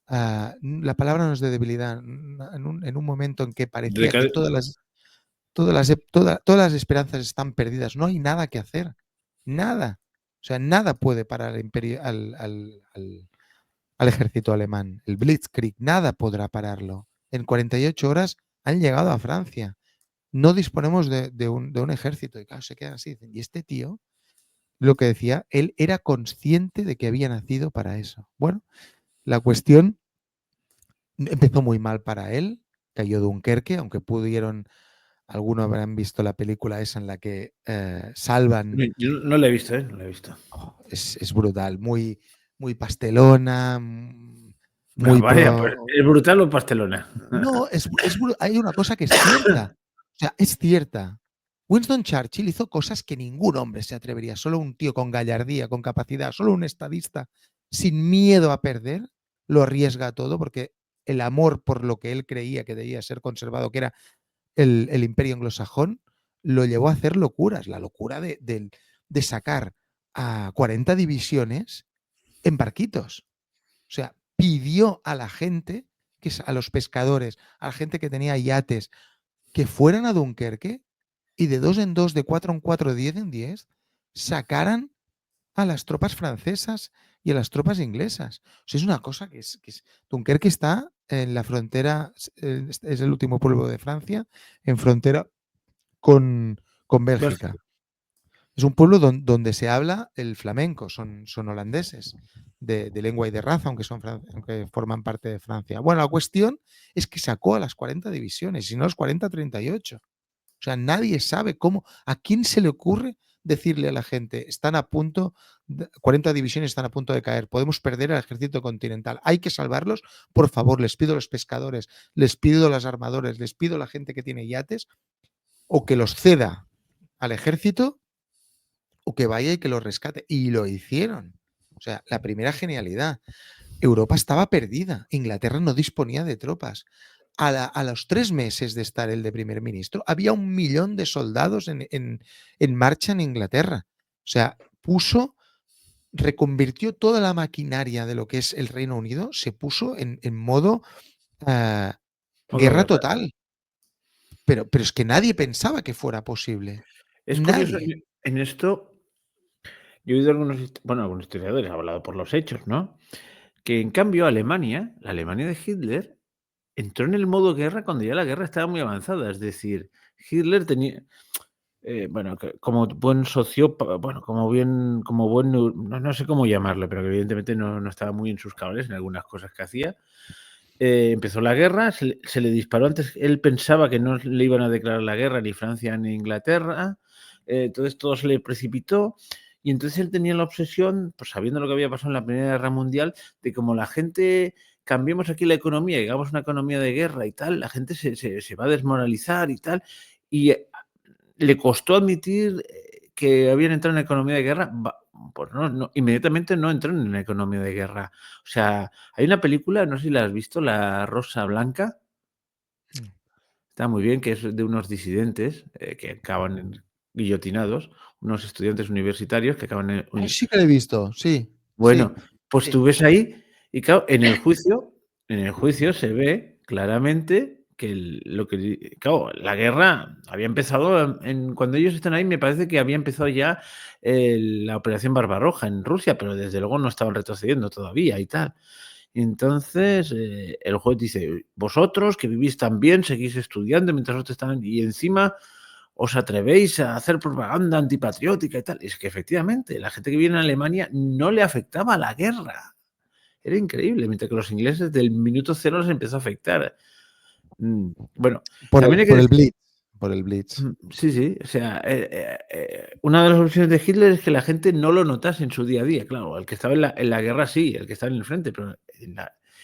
la palabra no es de debilidad, en un momento en que parecía que todas las esperanzas están perdidas, no hay nada que hacer, nada. O sea, nada puede parar al ejército alemán, el Blitzkrieg, nada podrá pararlo. En 48 horas han llegado a Francia. No disponemos de un ejército. Y claro, se quedan así. Y este tío, lo que decía, él era consciente de que había nacido para eso. Bueno, la cuestión empezó muy mal para él. Cayó Dunkerque, aunque algunos habrán visto la película esa en la que salvan. Yo no la he visto, ¿eh? No la he visto. Es brutal, muy, muy pastelona, muy Vaya, pues pro. es brutal o pastelona. No, hay una cosa que es cierta. O sea, es cierta. Winston Churchill hizo cosas que ningún hombre se atrevería. Solo un tío con gallardía, con capacidad, solo un estadista sin miedo a perder, lo arriesga todo porque el amor por lo que él creía que debía ser conservado, que era el imperio anglosajón, lo llevó a hacer locuras. La locura de sacar a 40 divisiones en barquitos. O sea, pidió a la gente, a los pescadores, a la gente que tenía yates, que fueran a Dunkerque y de 2 en 2, de 4 en 4, de 10 en 10, sacaran a las tropas francesas y a las tropas inglesas. O sea, es una cosa que es. Dunkerque está en la frontera, es el último pueblo de Francia, en frontera con Bélgica. Es un pueblo donde se habla el flamenco, son holandeses, de lengua y de raza, aunque forman parte de Francia. Bueno, la cuestión es que sacó a las 40 divisiones, si no los 40-38. O sea, nadie sabe a quién se le ocurre decirle a la gente, 40 divisiones están a punto de caer, podemos perder al ejército continental, hay que salvarlos, por favor, les pido a los pescadores, les pido a los armadores, les pido a la gente que tiene yates, o que los ceda al ejército, o que vaya y que lo rescate. Y lo hicieron. O sea, la primera genialidad. Europa estaba perdida. Inglaterra no disponía de tropas. A los 3 meses de estar el de primer ministro, había 1 millón de soldados en marcha en Inglaterra. O sea, reconvirtió toda la maquinaria de lo que es el Reino Unido, se puso en modo guerra total. Pero es que nadie pensaba que fuera posible. Es curioso, Nadie. en esto, yo he oído algunos historiadores, hablado por los hechos, ¿no? Que en cambio Alemania, la Alemania de Hitler, entró en el modo guerra cuando ya la guerra estaba muy avanzada. Es decir, Hitler tenía, bueno, como buen sociópata, bueno, como buen, no sé cómo llamarlo, pero que evidentemente no estaba muy en sus cabales en algunas cosas que hacía. empezó la guerra, se le disparó antes, él pensaba que no le iban a declarar la guerra ni Francia ni Inglaterra, entonces todo se le precipitó y entonces él tenía la obsesión, pues sabiendo lo que había pasado en la Primera Guerra Mundial, de como la gente cambiemos aquí la economía y hagamos una economía de guerra y tal, la gente se va a desmoralizar y tal, y le costó admitir que habían entrado en una economía de guerra, pues no, inmediatamente no entró en una economía de guerra. O sea, hay una película, no sé si la has visto, La Rosa Blanca, está muy bien, que es de unos disidentes que acaban guillotinados, unos estudiantes universitarios que acaban Ay, sí que lo he visto, sí, bueno, sí, pues sí. tú ves ahí y claro, en el juicio se ve claramente que lo que claro, la guerra había empezado cuando ellos están ahí, me parece que había empezado ya la Operación Barbarroja en Rusia, pero desde luego no estaban retrocediendo todavía y tal. Y entonces el juez dice, vosotros que vivís tan bien, seguís estudiando mientras otros están y encima os atrevéis a hacer propaganda antipatriótica y tal. Es que efectivamente, la gente que vive en Alemania no le afectaba la guerra. Era increíble, mientras que los ingleses del minuto cero les empezó a afectar. Bueno, también hay que Por el decir, Blitz, por el Blitz. sí, sí, o sea, una de las opciones de Hitler es que la gente no lo notase en su día a día. Claro, el que estaba en la guerra sí, el que estaba en el frente, pero en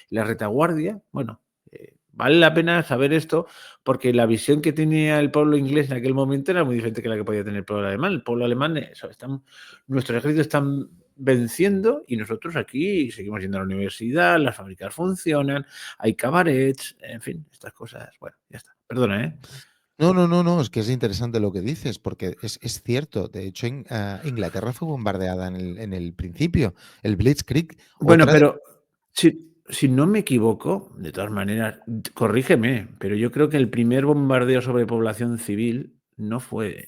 la retaguardia, bueno, vale la pena saber esto porque la visión que tenía el pueblo inglés en aquel momento era muy diferente que la que podía tener el pueblo alemán. El pueblo alemán, nuestros ejércitos están venciendo y nosotros aquí seguimos yendo a la universidad, las fábricas funcionan, hay cabarets, en fin, estas cosas. Bueno, ya está. Perdona, ¿eh? No, no, no, no, es que es interesante lo que dices, porque es cierto. De hecho, Inglaterra fue bombardeada en el principio. El Blitzkrieg, Bueno, otra de... pero si no me equivoco, de todas maneras, corrígeme, pero yo creo que el primer bombardeo sobre población civil no fue,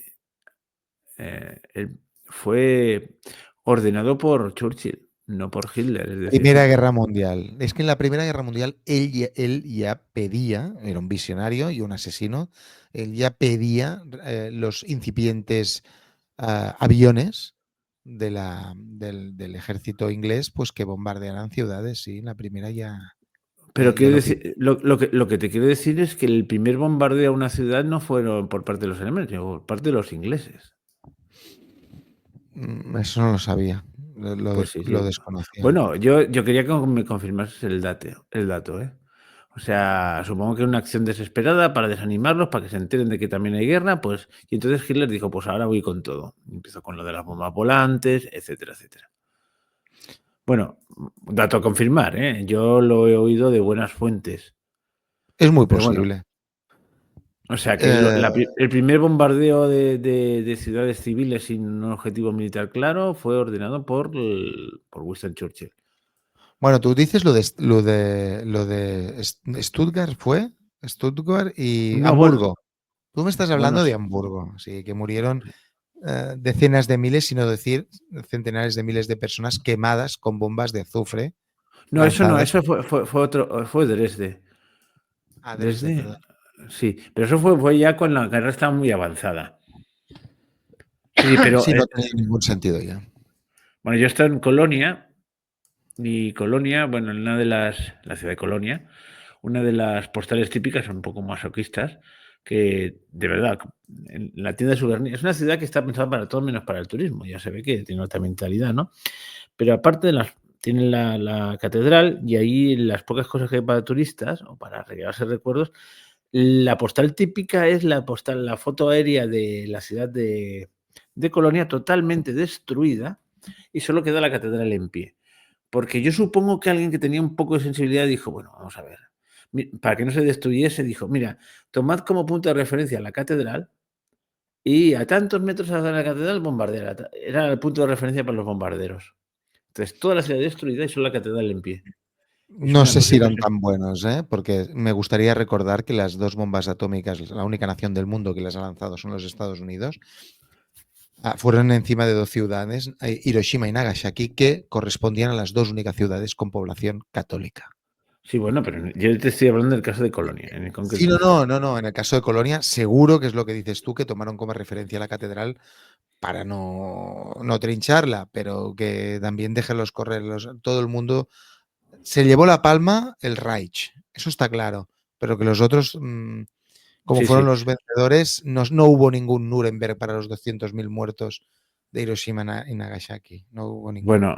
fue ordenado por Churchill, no por Hitler. Es decir, Primera Guerra Mundial. Es que en la Primera Guerra Mundial él ya pedía, era un visionario y un asesino, él ya pedía los incipientes aviones del ejército inglés, pues que bombardearan ciudades, sí, la primera pero ya quiero lo pidió. decir, lo que te quiero decir es que el primer bombardeo a una ciudad no fueron por parte de los alemanes, sino por parte de los ingleses. Eso no lo sabía, Pues sí, lo sí. desconocía. Bueno, yo quería que me confirmases el dato, ¿eh? O sea, supongo que una acción desesperada para desanimarlos, para que se enteren de que también hay guerra, pues, y entonces Hitler dijo, pues ahora voy con todo. Y empezó con lo de las bombas volantes, etcétera, etcétera. Bueno, dato a confirmar, ¿eh? Yo lo he oído de buenas fuentes, Es muy pero bueno, posible. o sea que Eh, el primer bombardeo de ciudades civiles sin un objetivo militar claro fue ordenado por Winston Churchill. bueno, tú dices lo de Stuttgart, ¿fue? Stuttgart y No, bueno, Hamburgo. Tú me estás bueno, hablando de Hamburgo, sí, que murieron decenas de miles, sino decir centenares de miles de personas quemadas con bombas de azufre no, eso no, lanzadas eso fue otro, fue Dresde. a Dresde, Dresde, perdón. sí, pero eso fue ya cuando la guerra estaba muy avanzada. Sí, sí, pero Sí, no tenía ningún sentido ya. bueno, yo he estado en Colonia y Colonia, bueno, en la ciudad de Colonia, una de las postales típicas son un poco masoquistas, que de verdad, en la tienda de souvenirs, es una ciudad que está pensada para todo menos para el turismo, ya se ve que tiene otra mentalidad, ¿no? Pero aparte de tienen la catedral y ahí las pocas cosas que hay para turistas o para llevarse recuerdos, la postal típica es la foto aérea de la ciudad de Colonia totalmente destruida y solo queda la catedral en pie. Porque yo supongo que alguien que tenía un poco de sensibilidad dijo, bueno, vamos a ver, para que no se destruyese, dijo, mira, tomad como punto de referencia la catedral y a tantos metros de la catedral bombardear. Era el punto de referencia para los bombarderos. Entonces, toda la ciudad destruida y solo la catedral en pie. Es No una sé cosa si eran impresionante. tan buenos, ¿eh? Porque me gustaría recordar que las dos bombas atómicas, la única nación del mundo que las ha lanzado son los Estados Unidos, fueron encima de dos ciudades, Hiroshima y Nagasaki, que correspondían a las dos únicas ciudades con población católica. Sí, bueno, pero yo te estoy hablando del caso de Colonia, en el Sí, concreto. no. En el caso de Colonia, seguro que es lo que dices tú, que tomaron como referencia la catedral para no trincharla, pero que también déjenlos correr. Todo el mundo se llevó la palma el Reich. Eso está claro. Pero que los otros, como Sí, fueron sí. los vencedores, no hubo ningún Nuremberg para los 200.000 muertos de Hiroshima y Nagasaki. No hubo ninguno. Bueno,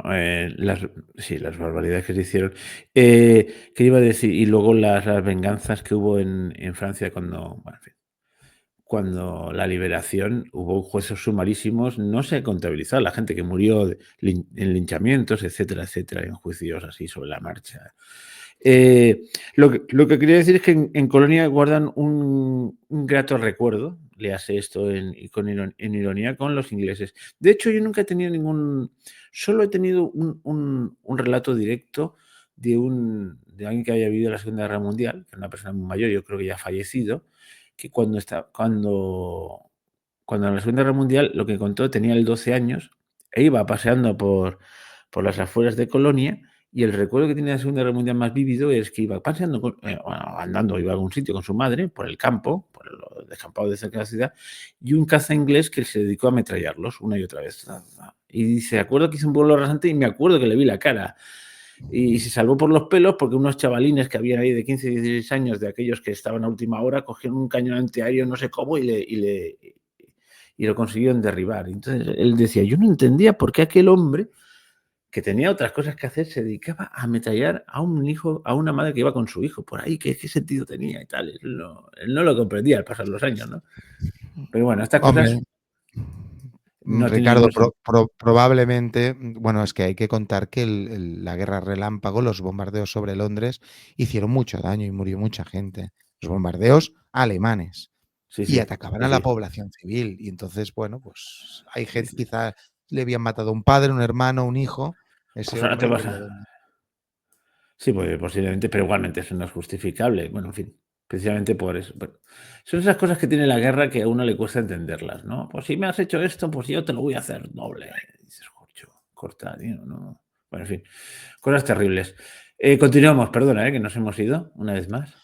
sí, las barbaridades que se hicieron. ¿Qué iba a decir? Y luego las venganzas que hubo en Francia cuando, bueno, en fin, cuando la liberación hubo juicios sumarísimos, no se contabilizó la gente que murió en linchamientos, etcétera, etcétera, en juicios así sobre la marcha. Lo que quería decir es que en Colonia guardan un grato recuerdo, le hace esto en ironía, con los ingleses. De hecho, yo nunca he tenido solo he tenido un relato directo de alguien que había vivido la Segunda Guerra Mundial, que era una persona muy mayor, yo creo que ya ha fallecido, que cuando en la Segunda Guerra Mundial, lo que contó, tenía él 12 años e iba paseando por las afueras de Colonia, y el recuerdo que tiene de la Segunda Guerra Mundial más vívido es que iba paseando, andando, iba a algún sitio con su madre, por el campo, por el descampado de cerca de la ciudad, y un caza inglés que se dedicó a ametrallarlos una y otra vez. Y dice, acuerdo que hizo un vuelo rasante y me acuerdo que le vi la cara. Y se salvó por los pelos porque unos chavalines que habían ahí de 15, 16 años, de aquellos que estaban a última hora, cogieron un cañón antiaéreo, no sé cómo, y lo consiguieron derribar. Entonces él decía, yo no entendía por qué aquel hombre, que tenía otras cosas que hacer, se dedicaba a ametrallar a un hijo, a una madre que iba con su hijo por ahí, qué sentido tenía y tal. Él no lo comprendía al pasar los años, ¿no? Pero bueno, estas cosas Hombre, no tienen Ricardo, ningún sentido. probablemente, bueno, es que hay que contar que la guerra relámpago, los bombardeos sobre Londres, hicieron mucho daño y murió mucha gente. Los bombardeos alemanes. Sí, Y sí, atacaban sí, a la sí. población civil. Y entonces, bueno, pues hay Sí, gente, sí. quizá le habían matado a un padre, un hermano, un hijo. Ese Pues ahora te hombre vas quería a... vengar. Sí, pues posiblemente, pero igualmente eso no es justificable. Bueno, en fin, precisamente por eso. Bueno, son esas cosas que tiene la guerra que a uno le cuesta entenderlas, ¿no? Pues si me has hecho esto, pues yo te lo voy a hacer doble. Y dices, "Jocho, corta, tío, no". Bueno, en fin, cosas terribles. Continuamos, perdona, que nos hemos ido una vez más.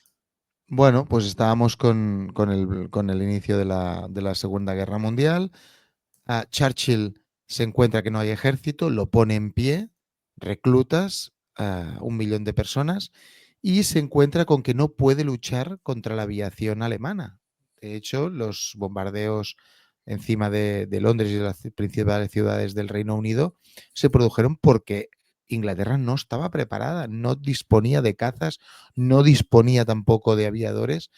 Bueno, pues estábamos con el inicio de la Segunda Guerra Mundial. Churchill se encuentra que no hay ejército, lo pone en pie, reclutas a 1 millón de personas y se encuentra con que no puede luchar contra la aviación alemana. De hecho, los bombardeos encima de Londres y de las principales ciudades del Reino Unido se produjeron porque Inglaterra no estaba preparada, no disponía de cazas, no disponía tampoco de aviadores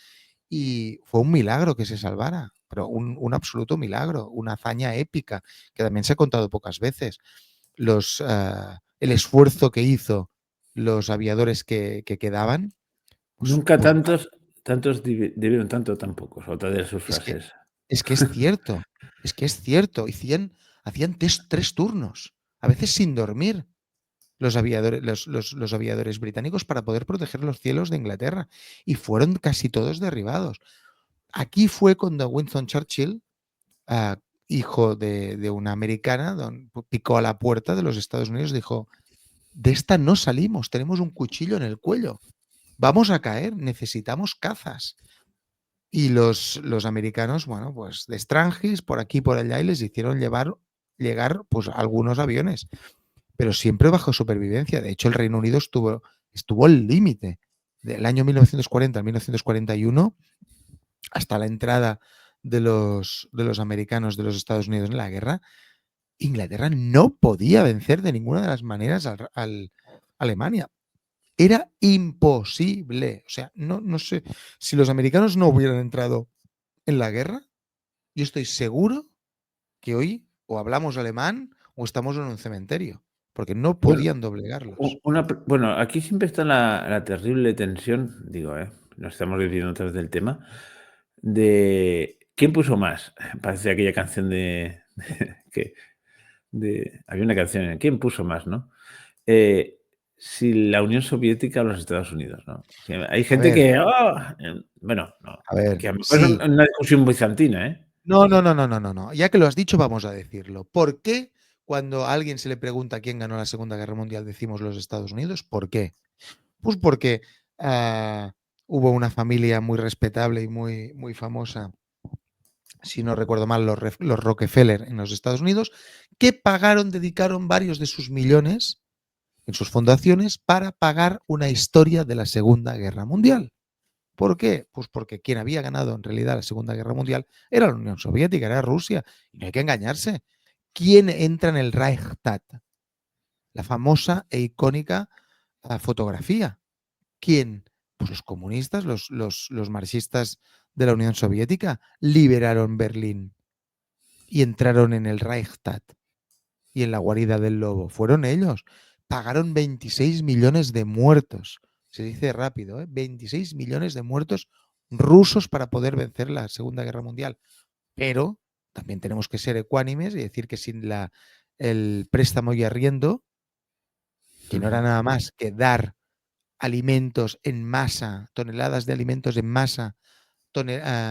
y fue un milagro que se salvara, pero un absoluto milagro, una hazaña épica que también se ha contado pocas veces. El esfuerzo que hizo los aviadores que quedaban, pues, Nunca pues tantos debieron tanto tampoco, otra de sus es que, frases. es que es cierto, es que es cierto. Hacían tres turnos, a veces sin dormir, los aviadores británicos para poder proteger los cielos de Inglaterra y fueron casi todos derribados. Aquí fue cuando Winston Churchill, ah, hijo de una americana, picó a la puerta de los Estados Unidos y dijo, de esta no salimos, tenemos un cuchillo en el cuello, vamos a caer, necesitamos cazas. Y los americanos, bueno, pues de Strangis, por aquí, por allá, y les hicieron llegar pues algunos aviones, pero siempre bajo supervivencia. De hecho, el Reino Unido estuvo al límite del año 1940 al 1941 hasta la entrada de los americanos de los Estados Unidos en la guerra. Inglaterra no podía vencer de ninguna de las maneras a Alemania. Era imposible. O sea, no sé, si los americanos no hubieran entrado en la guerra, yo estoy seguro que hoy o hablamos alemán o estamos en un cementerio, porque no Bueno, podían doblegarlos. bueno, aquí siempre está la terrible tensión, digo, nos estamos desviando otra vez del tema, de quién puso más. Parece aquella canción que había una canción en ¿quién puso más, no? Eh, si la Unión Soviética o los Estados Unidos, ¿no? O sea, hay A gente ver, que, bueno, no, a ver, que a lo mejor es sí. una discusión bizantina, ¿eh? No, no, no, no, no, no, no. Ya que lo has dicho, vamos a decirlo. ¿Por qué cuando a alguien se le pregunta quién ganó la Segunda Guerra Mundial decimos los Estados Unidos? ¿Por qué? Pues porque hubo una familia muy respetable y muy, muy famosa, si no recuerdo mal, los Rockefeller en los Estados Unidos, que dedicaron varios de sus millones en sus fundaciones para pagar una historia de la Segunda Guerra Mundial. ¿Por qué? Pues porque quien había ganado en realidad la Segunda Guerra Mundial era la Unión Soviética, era Rusia. Y no hay que engañarse. ¿Quién entra en el Reichstag? La famosa e icónica fotografía. ¿Quién? Pues los comunistas, los marxistas de la Unión Soviética liberaron Berlín y entraron en el Reichstag y en la guarida del lobo. Fueron ellos. Pagaron 26 millones de muertos. Se dice rápido, ¿eh? 26 millones de muertos rusos para poder vencer la Segunda Guerra Mundial. Pero también tenemos que ser ecuánimes y decir que sin el préstamo y arriendo, que no era nada más que dar alimentos en masa, toneladas de alimentos en masa,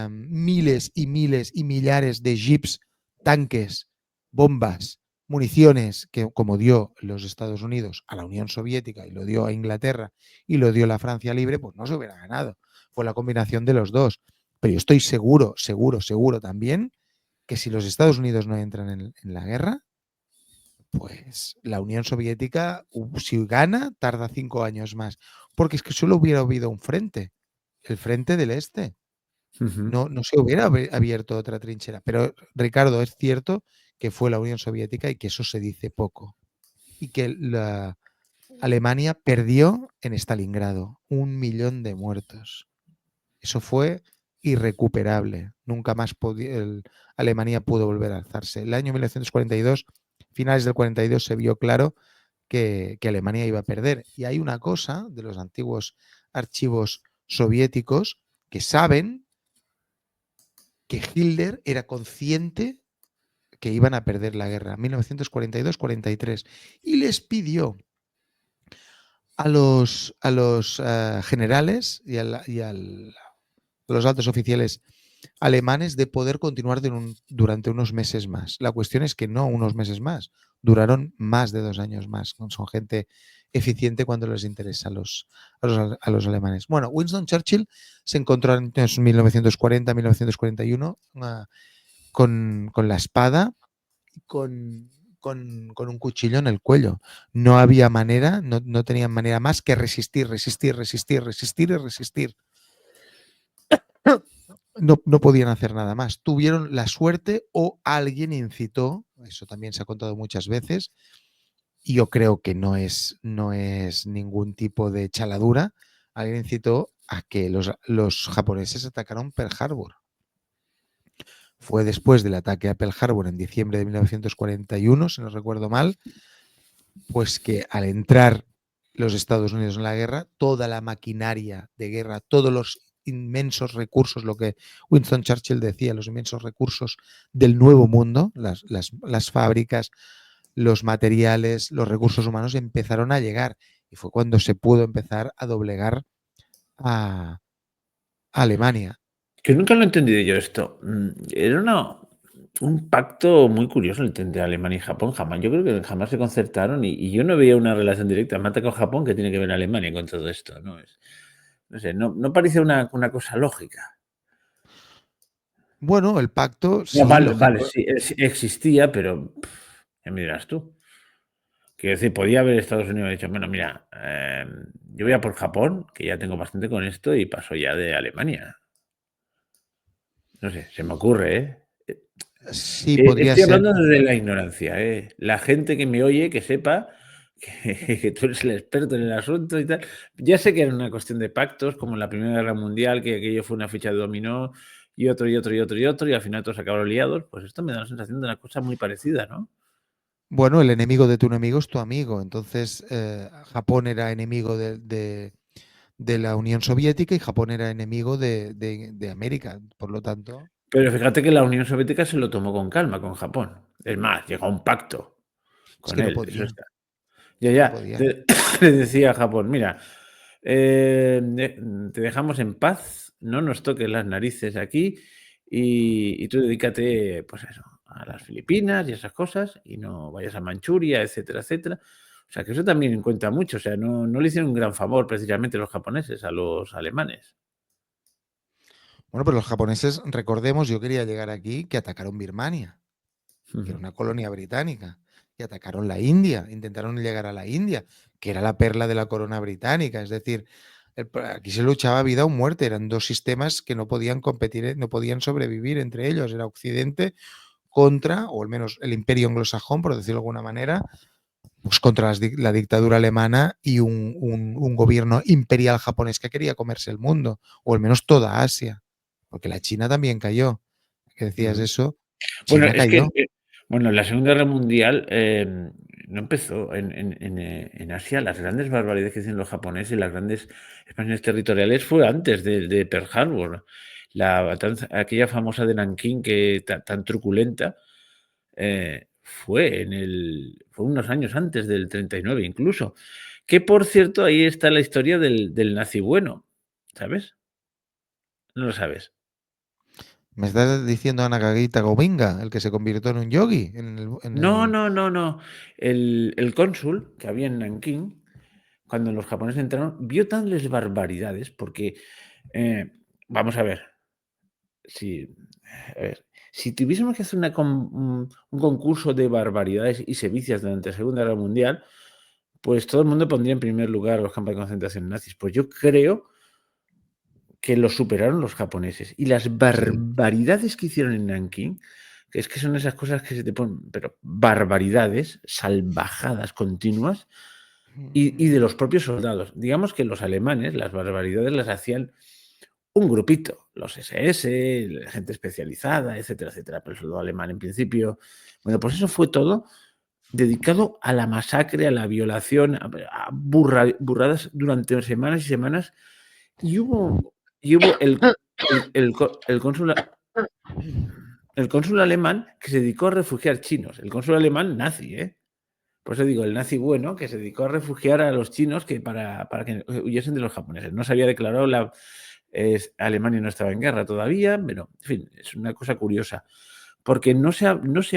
miles y miles y millares de jeeps, tanques, bombas, municiones, que como dio los Estados Unidos a la Unión Soviética y lo dio a Inglaterra y lo dio la Francia libre, pues no se hubiera ganado. Fue la combinación de los dos. Pero yo estoy seguro, seguro, seguro también que si los Estados Unidos no entran en la guerra, pues la Unión Soviética, si gana, tarda 5 años más. Porque es que solo hubiera habido un frente, el frente del este. No se hubiera abierto otra trinchera. Pero, Ricardo, es cierto que fue la Unión Soviética y que eso se dice poco. Y que Alemania perdió en Stalingrado 1 millón de muertos. Eso fue irrecuperable. Nunca más Alemania pudo volver a alzarse. El año 1942, finales del 42, se vio claro que Alemania iba a perder. Y hay una cosa de los antiguos archivos soviéticos que saben que Hitler era consciente que iban a perder la guerra, 1942-43, y les pidió a los generales y a los altos oficiales alemanes de poder continuar durante unos meses más. La cuestión es que no unos meses más, duraron más de 2 años más. Son gente eficiente cuando les interesa a los alemanes. Bueno, Winston Churchill se encontró en 1940-1941 con la espada y con un cuchillo en el cuello. No había manera, no tenían manera más que resistir, resistir, resistir, resistir y resistir. No podían hacer nada más. Tuvieron la suerte o alguien incitó, eso también se ha contado muchas veces, y yo creo que no es ningún tipo de chaladura, alguien incitó a que los japoneses atacaron Pearl Harbor. Fue después del ataque a Pearl Harbor en diciembre de 1941, si no recuerdo mal, pues que al entrar los Estados Unidos en la guerra, toda la maquinaria de guerra, todos los inmensos recursos, lo que Winston Churchill decía, los inmensos recursos del nuevo mundo, las fábricas, los materiales, los recursos humanos empezaron a llegar y fue cuando se pudo empezar a doblegar a Alemania. Que nunca lo he entendido yo esto. Era un pacto muy curioso entre Alemania y Japón. Jamás, yo creo que jamás se concertaron y yo no veía una relación directa. Me ha atacado Japón, que tiene que ver Alemania con todo esto. No sé, no parece una cosa lógica. Bueno, el pacto, No, sí, vale, vale, lógico. sí, existía, pero ya me dirás tú. Quiero decir, podía haber Estados Unidos dicho, bueno, mira, yo voy a por Japón, que ya tengo bastante con esto, y paso ya de Alemania. No sé, se me ocurre, ¿eh? Sí, podría Estoy ser. hablando desde la ignorancia, ¿eh? La gente que me oye, que sepa que tú eres el experto en el asunto y tal. Ya sé que era una cuestión de pactos, como en la Primera Guerra Mundial, que aquello fue una ficha de dominó, y otro, y otro, y otro, y otro, y al final todos acabaron liados. Pues esto me da la sensación de una cosa muy parecida, ¿no? Bueno, el enemigo de tu enemigo es tu amigo. Entonces, Japón era enemigo de la Unión Soviética y Japón era enemigo de América. Por lo tanto, Pero fíjate que la Unión Soviética se lo tomó con calma con Japón. Es más, llegó a un pacto es con que no él, eso podía, está. Ya, no ya. podía. Le decía a Japón, mira, te dejamos en paz, no nos toques las narices aquí y tú dedícate, pues eso, a las Filipinas y esas cosas y no vayas a Manchuria, etcétera, etcétera. O sea, que eso también cuenta mucho. O sea, no le hicieron un gran favor precisamente los japoneses a los alemanes. Bueno, pero los japoneses, recordemos, yo quería llegar aquí, que atacaron Birmania, que era Ujú. una colonia británica. y atacaron la India, intentaron llegar a la India, que era la perla de la corona británica. Es decir, aquí se luchaba vida o muerte, eran dos sistemas que no podían competir, no podían sobrevivir entre ellos. Era Occidente contra, o al menos el imperio anglosajón, por decirlo de alguna manera, pues contra la dictadura alemana y un gobierno imperial japonés que quería comerse el mundo, o al menos toda Asia, porque la China también cayó. ¿Qué decías eso? Bueno, China es que, cayó. bueno, la Segunda Guerra Mundial no empezó en Asia. Las grandes barbaridades que hicieron los japoneses y las grandes expansiones territoriales fue antes de Pearl Harbor. La matanza, aquella famosa de Nankín, que tan truculenta, fue unos años antes del 39 incluso. Que por cierto, ahí está la historia del nazi bueno, ¿sabes? No lo sabes. Me estás diciendo Anakagita Govinga, el que se convirtió en un yogi No, no, no, no. El cónsul que había en Nankín, cuando los japoneses entraron, vio tales barbaridades, porque, vamos a ver, si, a ver, si tuviésemos que hacer un concurso de barbaridades y sevicias durante la Segunda Guerra Mundial, pues todo el mundo pondría en primer lugar los campos de concentración nazis. Pues yo creo que los superaron los japoneses. Y las Sí. barbaridades que hicieron en Nankín, que es que son esas cosas que se te ponen, pero barbaridades, salvajadas continuas, y de los propios soldados. Digamos que los alemanes las barbaridades las hacían un grupito, los SS, la gente especializada, etcétera, etcétera, pero el soldado alemán en principio. Bueno, pues eso fue todo dedicado a la masacre, a la violación, a burradas durante semanas y semanas, y hubo el cónsul alemán que se dedicó a refugiar chinos, el cónsul alemán nazi, ¿eh? Por eso digo, el nazi bueno, que se dedicó a refugiar a los chinos para que huyesen de los japoneses. No se había declarado Alemania no estaba en guerra todavía, pero, en fin, es una cosa curiosa, porque no se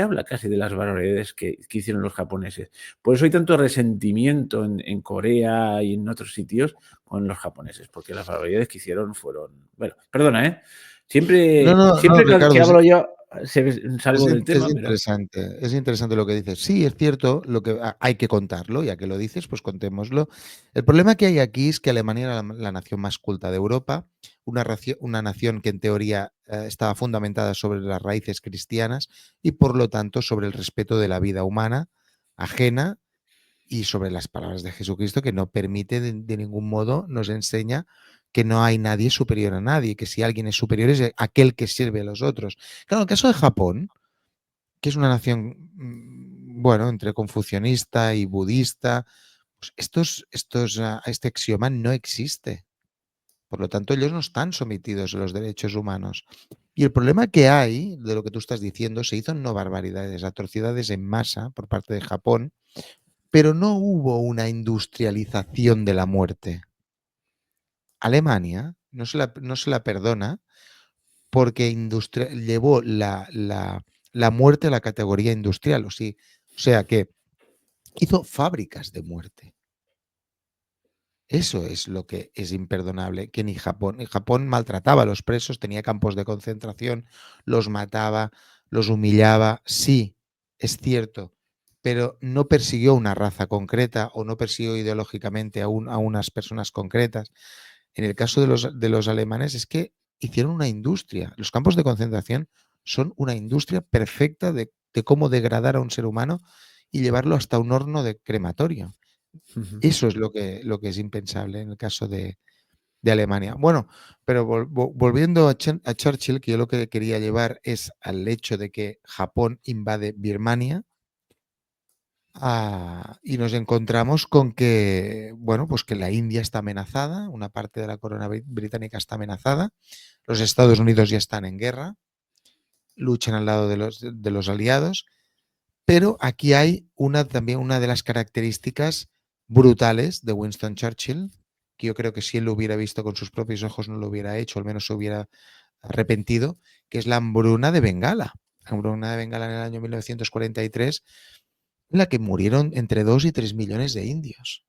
habla casi de las barbaridades que hicieron los japoneses. Por eso hay tanto resentimiento en Corea y en otros sitios con los japoneses, porque las barbaridades que hicieron fueron... Bueno, perdona, ¿eh? No, Siempre, no, no, siempre que Ricardo, hablo yo salgo del es tema, pero... interesante lo que dices. Sí, es cierto, lo que hay que contarlo, ya que lo dices, pues contémoslo. El problema que hay aquí es que Alemania era la nación más culta de Europa, una nación que en teoría estaba fundamentada sobre las raíces cristianas y por lo tanto sobre el respeto de la vida humana ajena y sobre las palabras de Jesucristo, que no permite de ningún modo, nos enseña que no hay nadie superior a nadie, que si alguien es superior es aquel que sirve a los otros. Claro, en el caso de Japón, que es una nación, bueno, entre confucionista y budista, pues este axioma no existe. Por lo tanto, ellos no están sometidos a los derechos humanos. Y el problema que hay, de lo que tú estás diciendo, se hizo no barbaridades, atrocidades en masa por parte de Japón, pero no hubo una industrialización de la muerte. Alemania no se la perdona porque llevó la muerte a la categoría industrial. O sea que hizo fábricas de muerte. Eso es lo que es imperdonable, que ni Japón maltrataba a los presos, tenía campos de concentración, los mataba, los humillaba, sí, es cierto, pero no persiguió una raza concreta o no persiguió ideológicamente a unas personas concretas. En el caso de los alemanes es que hicieron una industria. Los campos de concentración son una industria perfecta de cómo degradar a un ser humano y llevarlo hasta un horno de crematorio. Eso es lo que es impensable en el caso de Alemania. Bueno, pero volviendo a Churchill, que yo lo que quería llevar es al hecho de que Japón invade Birmania y nos encontramos con que, bueno, pues que la India está amenazada, una parte de la corona británica está amenazada, los Estados Unidos ya están en guerra, luchan al lado de los aliados, pero aquí hay también una de las características brutales de Winston Churchill, que yo creo que si él lo hubiera visto con sus propios ojos no lo hubiera hecho, al menos se hubiera arrepentido, que es la hambruna de Bengala. La hambruna de Bengala en el año 1943, en la que murieron entre 2 y 3 millones de indios.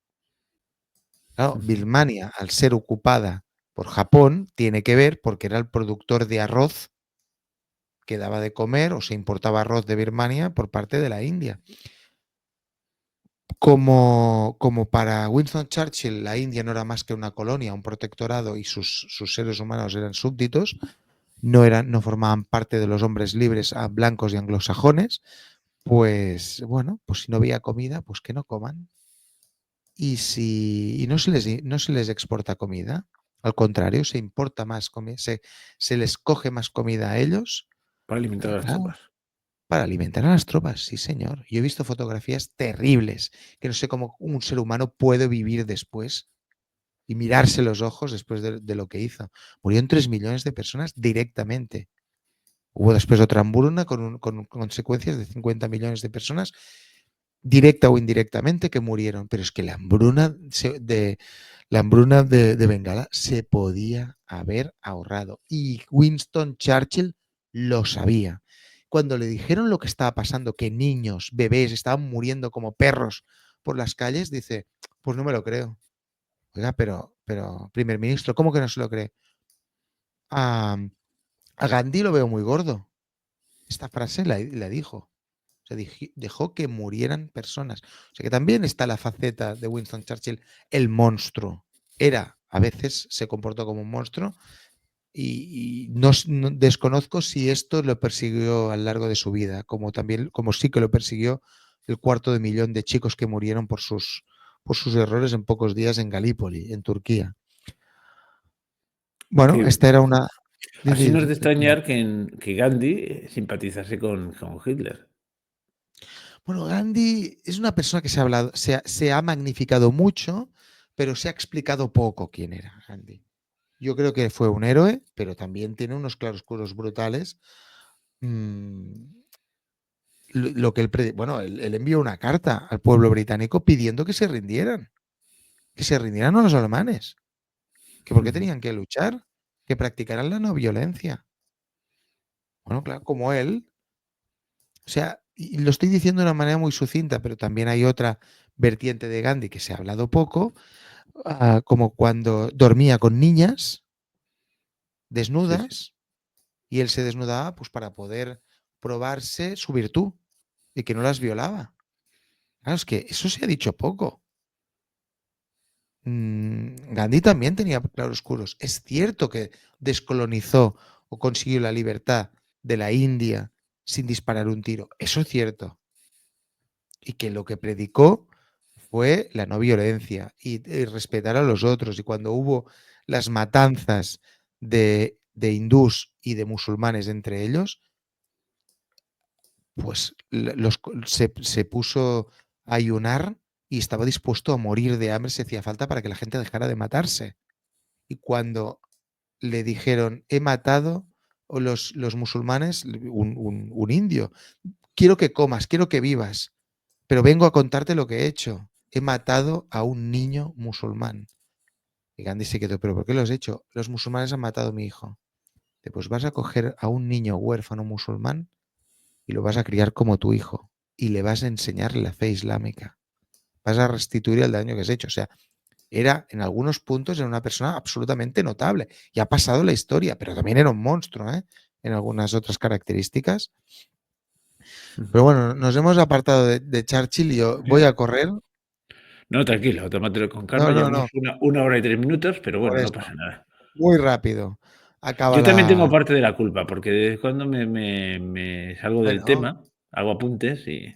Claro, Birmania, al ser ocupada por Japón, tiene que ver porque era el productor de arroz que daba de comer o se importaba arroz de Birmania por parte de la India. como para Winston Churchill la India no era más que una colonia, un protectorado y sus seres humanos eran súbditos, no formaban parte de los hombres libres blancos y anglosajones, pues bueno, pues si no había comida, pues que no coman. Y no se les exporta comida, al contrario, se importa más comida, se les coge más comida a ellos Para alimentar a las claro, tropas. para alimentar a las tropas, sí señor. Yo he visto fotografías terribles, que no sé cómo un ser humano puede vivir después y mirarse los ojos después de lo que hizo. Murieron 3 millones de personas directamente. Hubo después otra hambruna con consecuencias de 50 millones de personas, directa o indirectamente, que murieron. Pero es que la hambruna de Bengala se podía haber ahorrado. Y Winston Churchill lo sabía. Cuando le dijeron lo que estaba pasando, que niños, bebés estaban muriendo como perros por las calles, dice, pues no me lo creo. Oiga, pero primer ministro, ¿cómo que no se lo cree? A, a Gandhi lo veo muy gordo. Esta frase la dijo. O sea, dejó que murieran personas. O sea, que también está la faceta de Winston Churchill, el monstruo. A veces se comportó como un monstruo y no desconozco si esto lo persiguió a lo largo de su vida, como sí que lo persiguió el 250.000 de chicos que murieron por sus errores en pocos días en Galípoli, en Turquía. Bueno, Que esta era una... así no es de extrañar que Gandhi simpatizase con Hitler. Bueno, Gandhi es una persona que se ha magnificado mucho, pero se ha explicado poco quién era Gandhi. Yo creo que fue un héroe, pero también tiene unos claroscuros brutales. Lo que él envió una carta al pueblo británico pidiendo que se rindieran a los alemanes, que por qué tenían que luchar, que practicaran la no violencia. Bueno, claro, como él, o sea, y lo estoy diciendo de una manera muy sucinta, pero también hay otra vertiente de Gandhi que se ha hablado poco, como cuando dormía con niñas Sí, sí. desnudas y él se desnudaba pues para poder probarse su virtud y que no las violaba. Claro, es que eso se ha dicho poco. Gandhi también tenía claroscuros. Es cierto que descolonizó o consiguió la libertad de la India sin disparar un tiro. Eso es cierto. Y que lo que predicó fue la no violencia y respetar a los otros. Y cuando hubo las matanzas de hindús y de musulmanes entre ellos, pues se puso a ayunar y estaba dispuesto a morir de hambre si hacía falta para que la gente dejara de matarse. Y cuando le dijeron, he matado, o los musulmanes, un indio, quiero que comas, quiero que vivas, pero vengo a contarte lo que he hecho. He matado a un niño musulmán. Y Gandhi se quedó, ¿pero por qué lo has hecho? Los musulmanes han matado a mi hijo. Pues vas a coger a un niño huérfano musulmán y lo vas a criar como tu hijo y le vas a enseñar la fe islámica. Vas a restituir el daño que has hecho. O sea, en algunos puntos era una persona absolutamente notable y ha pasado la historia, pero también era un monstruo, ¿eh? En algunas otras características. Pero bueno, nos hemos apartado de Churchill y yo voy a Sí. correr. No, tranquilo, tómatelo con calma. No, no, Llevamos no, una hora y 3 minutos, pero por bueno, no eso. pasa nada. Muy rápido. Acaba Yo también tengo la... parte de la culpa, porque de vez en cuando me salgo del Bueno, tema, hago apuntes y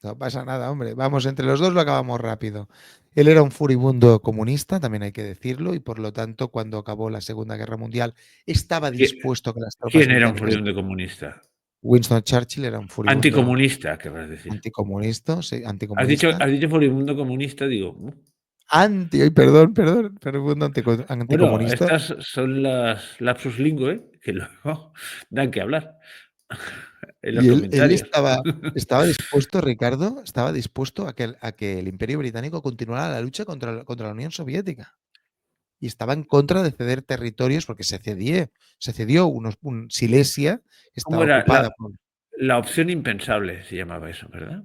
no pasa nada, hombre. Vamos, entre los dos lo acabamos rápido. Él era un furibundo comunista, también hay que decirlo, y por lo tanto, cuando acabó la Segunda Guerra Mundial, estaba ¿Qui dispuesto a que las tropas quién era un británicas... furibundo comunista? Winston Churchill era un furibundo Anticomunista, querrás decir. anticomunista, sí, Has dicho anticomunista. has dicho furibundo comunista, digo, Ay, perdón, furibundo bueno, anticomunista. estas son las lapsus linguae que luego dan que hablar en los Y él comentarios. estaba dispuesto, Ricardo, estaba dispuesto a que el Imperio Británico continuara la lucha contra la Unión Soviética. Y estaba en contra de ceder territorios porque se cedió Silesia, que ¿Cómo estaba era? ocupada por... La opción impensable se llamaba eso, ¿verdad?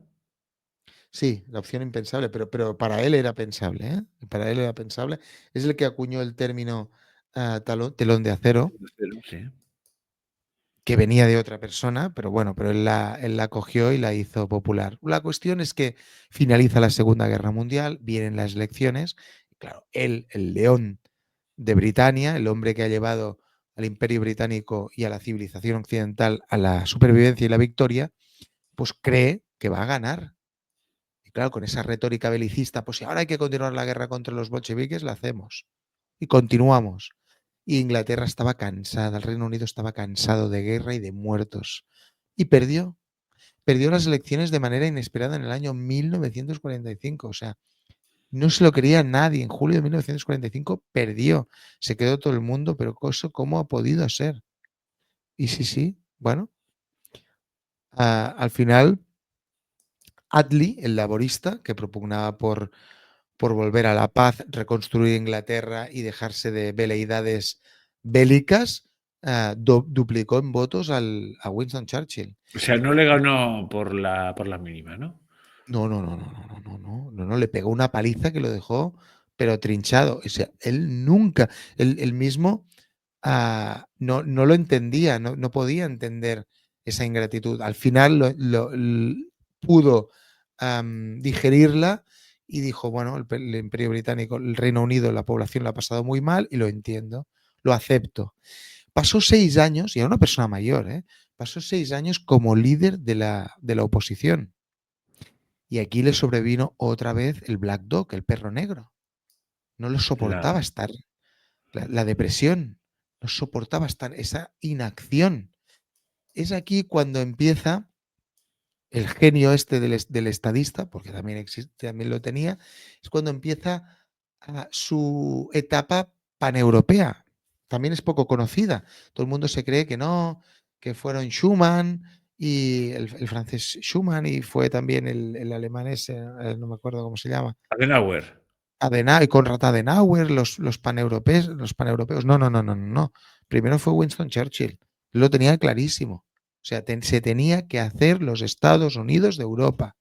Sí, la opción impensable, pero para él era pensable, ¿eh? Para él era pensable. Es el que acuñó el término telón de acero. Sí. que venía de otra persona, pero bueno, pero él la cogió y la hizo popular. La cuestión es que finaliza la Segunda Guerra Mundial, vienen las elecciones, y claro, él, el león de Britania, el hombre que ha llevado al Imperio Británico y a la civilización occidental a la supervivencia y la victoria, pues cree que va a ganar. Y claro, con esa retórica belicista, pues si ahora hay que continuar la guerra contra los bolcheviques, la hacemos. Y continuamos. Y Inglaterra estaba cansada, el Reino Unido estaba cansado de guerra y de muertos. Y perdió. Perdió las elecciones de manera inesperada en el año 1945. O sea, no se lo quería nadie. En julio de 1945 perdió. Se quedó todo el mundo, pero ¿cómo ha podido ser? Y sí, sí, bueno, al final, Attlee, el laborista, que propugnaba por volver a la paz, reconstruir Inglaterra y dejarse de veleidades bélicas, duplicó en votos a Winston Churchill. O sea, no le ganó por la mínima, ¿no? No, no, no, no, no, no, no, no, no, le pegó una paliza que lo dejó, pero trinchado. O sea, él nunca, él mismo no, no lo entendía, no, no podía entender esa ingratitud. Al final pudo digerirla y dijo, bueno, el Imperio Británico, el Reino Unido, la población lo ha pasado muy mal y lo entiendo, lo acepto. Pasó 6 años, y era una persona mayor, pasó 6 años como líder de la oposición. Y aquí le sobrevino otra vez el Black Dog, el perro negro. No lo soportaba Claro. estar, la depresión, no soportaba estar esa inacción. Es aquí cuando empieza el genio este del estadista, porque también existe, también lo tenía, es cuando empieza su etapa paneuropea. También es poco conocida. Todo el mundo se cree que no, que fueron Schumann y el francés Schumann y fue también el alemán ese, no me acuerdo cómo se llama. Adenauer. Adenauer, Konrad Adenauer, los paneuropeos. No, no, no, no, no. Primero fue Winston Churchill. Lo tenía clarísimo. O sea, se tenía que hacer los Estados Unidos de Europa.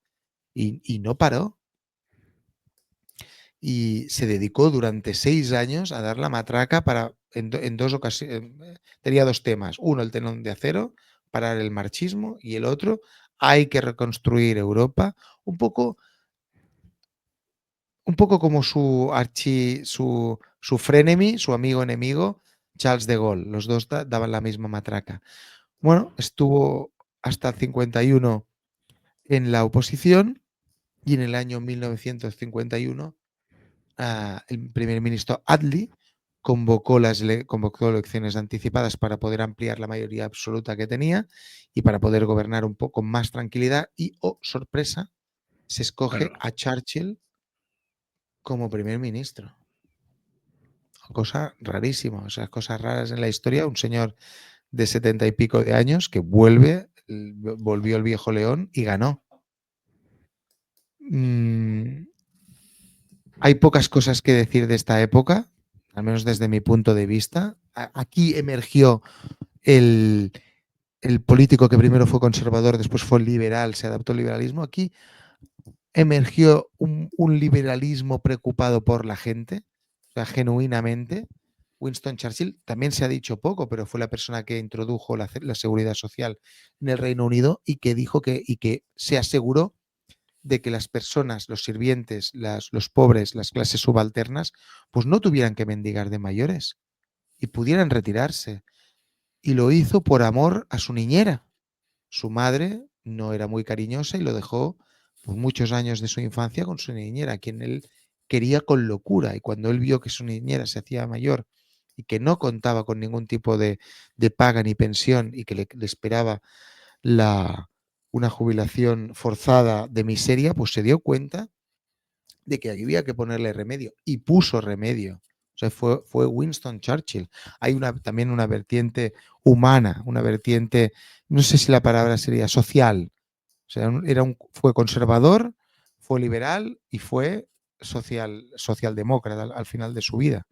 Y no paró. Y se dedicó durante 6 años a dar la matraca en 2 ocasiones. Tenía 2 temas. Uno, el telón de acero, parar el marxismo, y el otro, hay que reconstruir Europa. Un poco como su frenemy, su amigo enemigo, Charles de Gaulle. Los dos daban la misma matraca. Bueno, estuvo hasta el 51 en la oposición y en el año 1951 el primer ministro Attlee convocó elecciones anticipadas para poder ampliar la mayoría absoluta que tenía y para poder gobernar un poco con más tranquilidad y, oh, sorpresa, se escoge Claro. a Churchill como primer ministro. Cosa rarísima, o sea, cosas raras en la historia. Un señor de 70 y pico de años que volvió el viejo león y ganó. Hay pocas cosas que decir de esta época, al menos desde mi punto de vista. Aquí emergió el político que primero fue conservador, después fue liberal, se adaptó al liberalismo. Aquí emergió un liberalismo preocupado por la gente, o sea, genuinamente. Winston Churchill también se ha dicho poco, pero fue la persona que introdujo la seguridad social en el Reino Unido y que dijo que se aseguró de que las personas, los sirvientes, los pobres, las clases subalternas, pues no tuvieran que mendigar de mayores y pudieran retirarse. Y lo hizo por amor a su niñera. Su madre no era muy cariñosa y lo dejó por muchos años de su infancia con su niñera, a quien él quería con locura. Y cuando él vio que su niñera se hacía mayor y que no contaba con ningún tipo de paga ni pensión y que le esperaba una jubilación forzada de miseria, pues se dio cuenta de que había que ponerle remedio y puso remedio. O sea, fue Winston Churchill. Hay también una vertiente humana, una vertiente, no sé si la palabra sería social. O sea, fue conservador, fue liberal y fue socialdemócrata al final de su vida.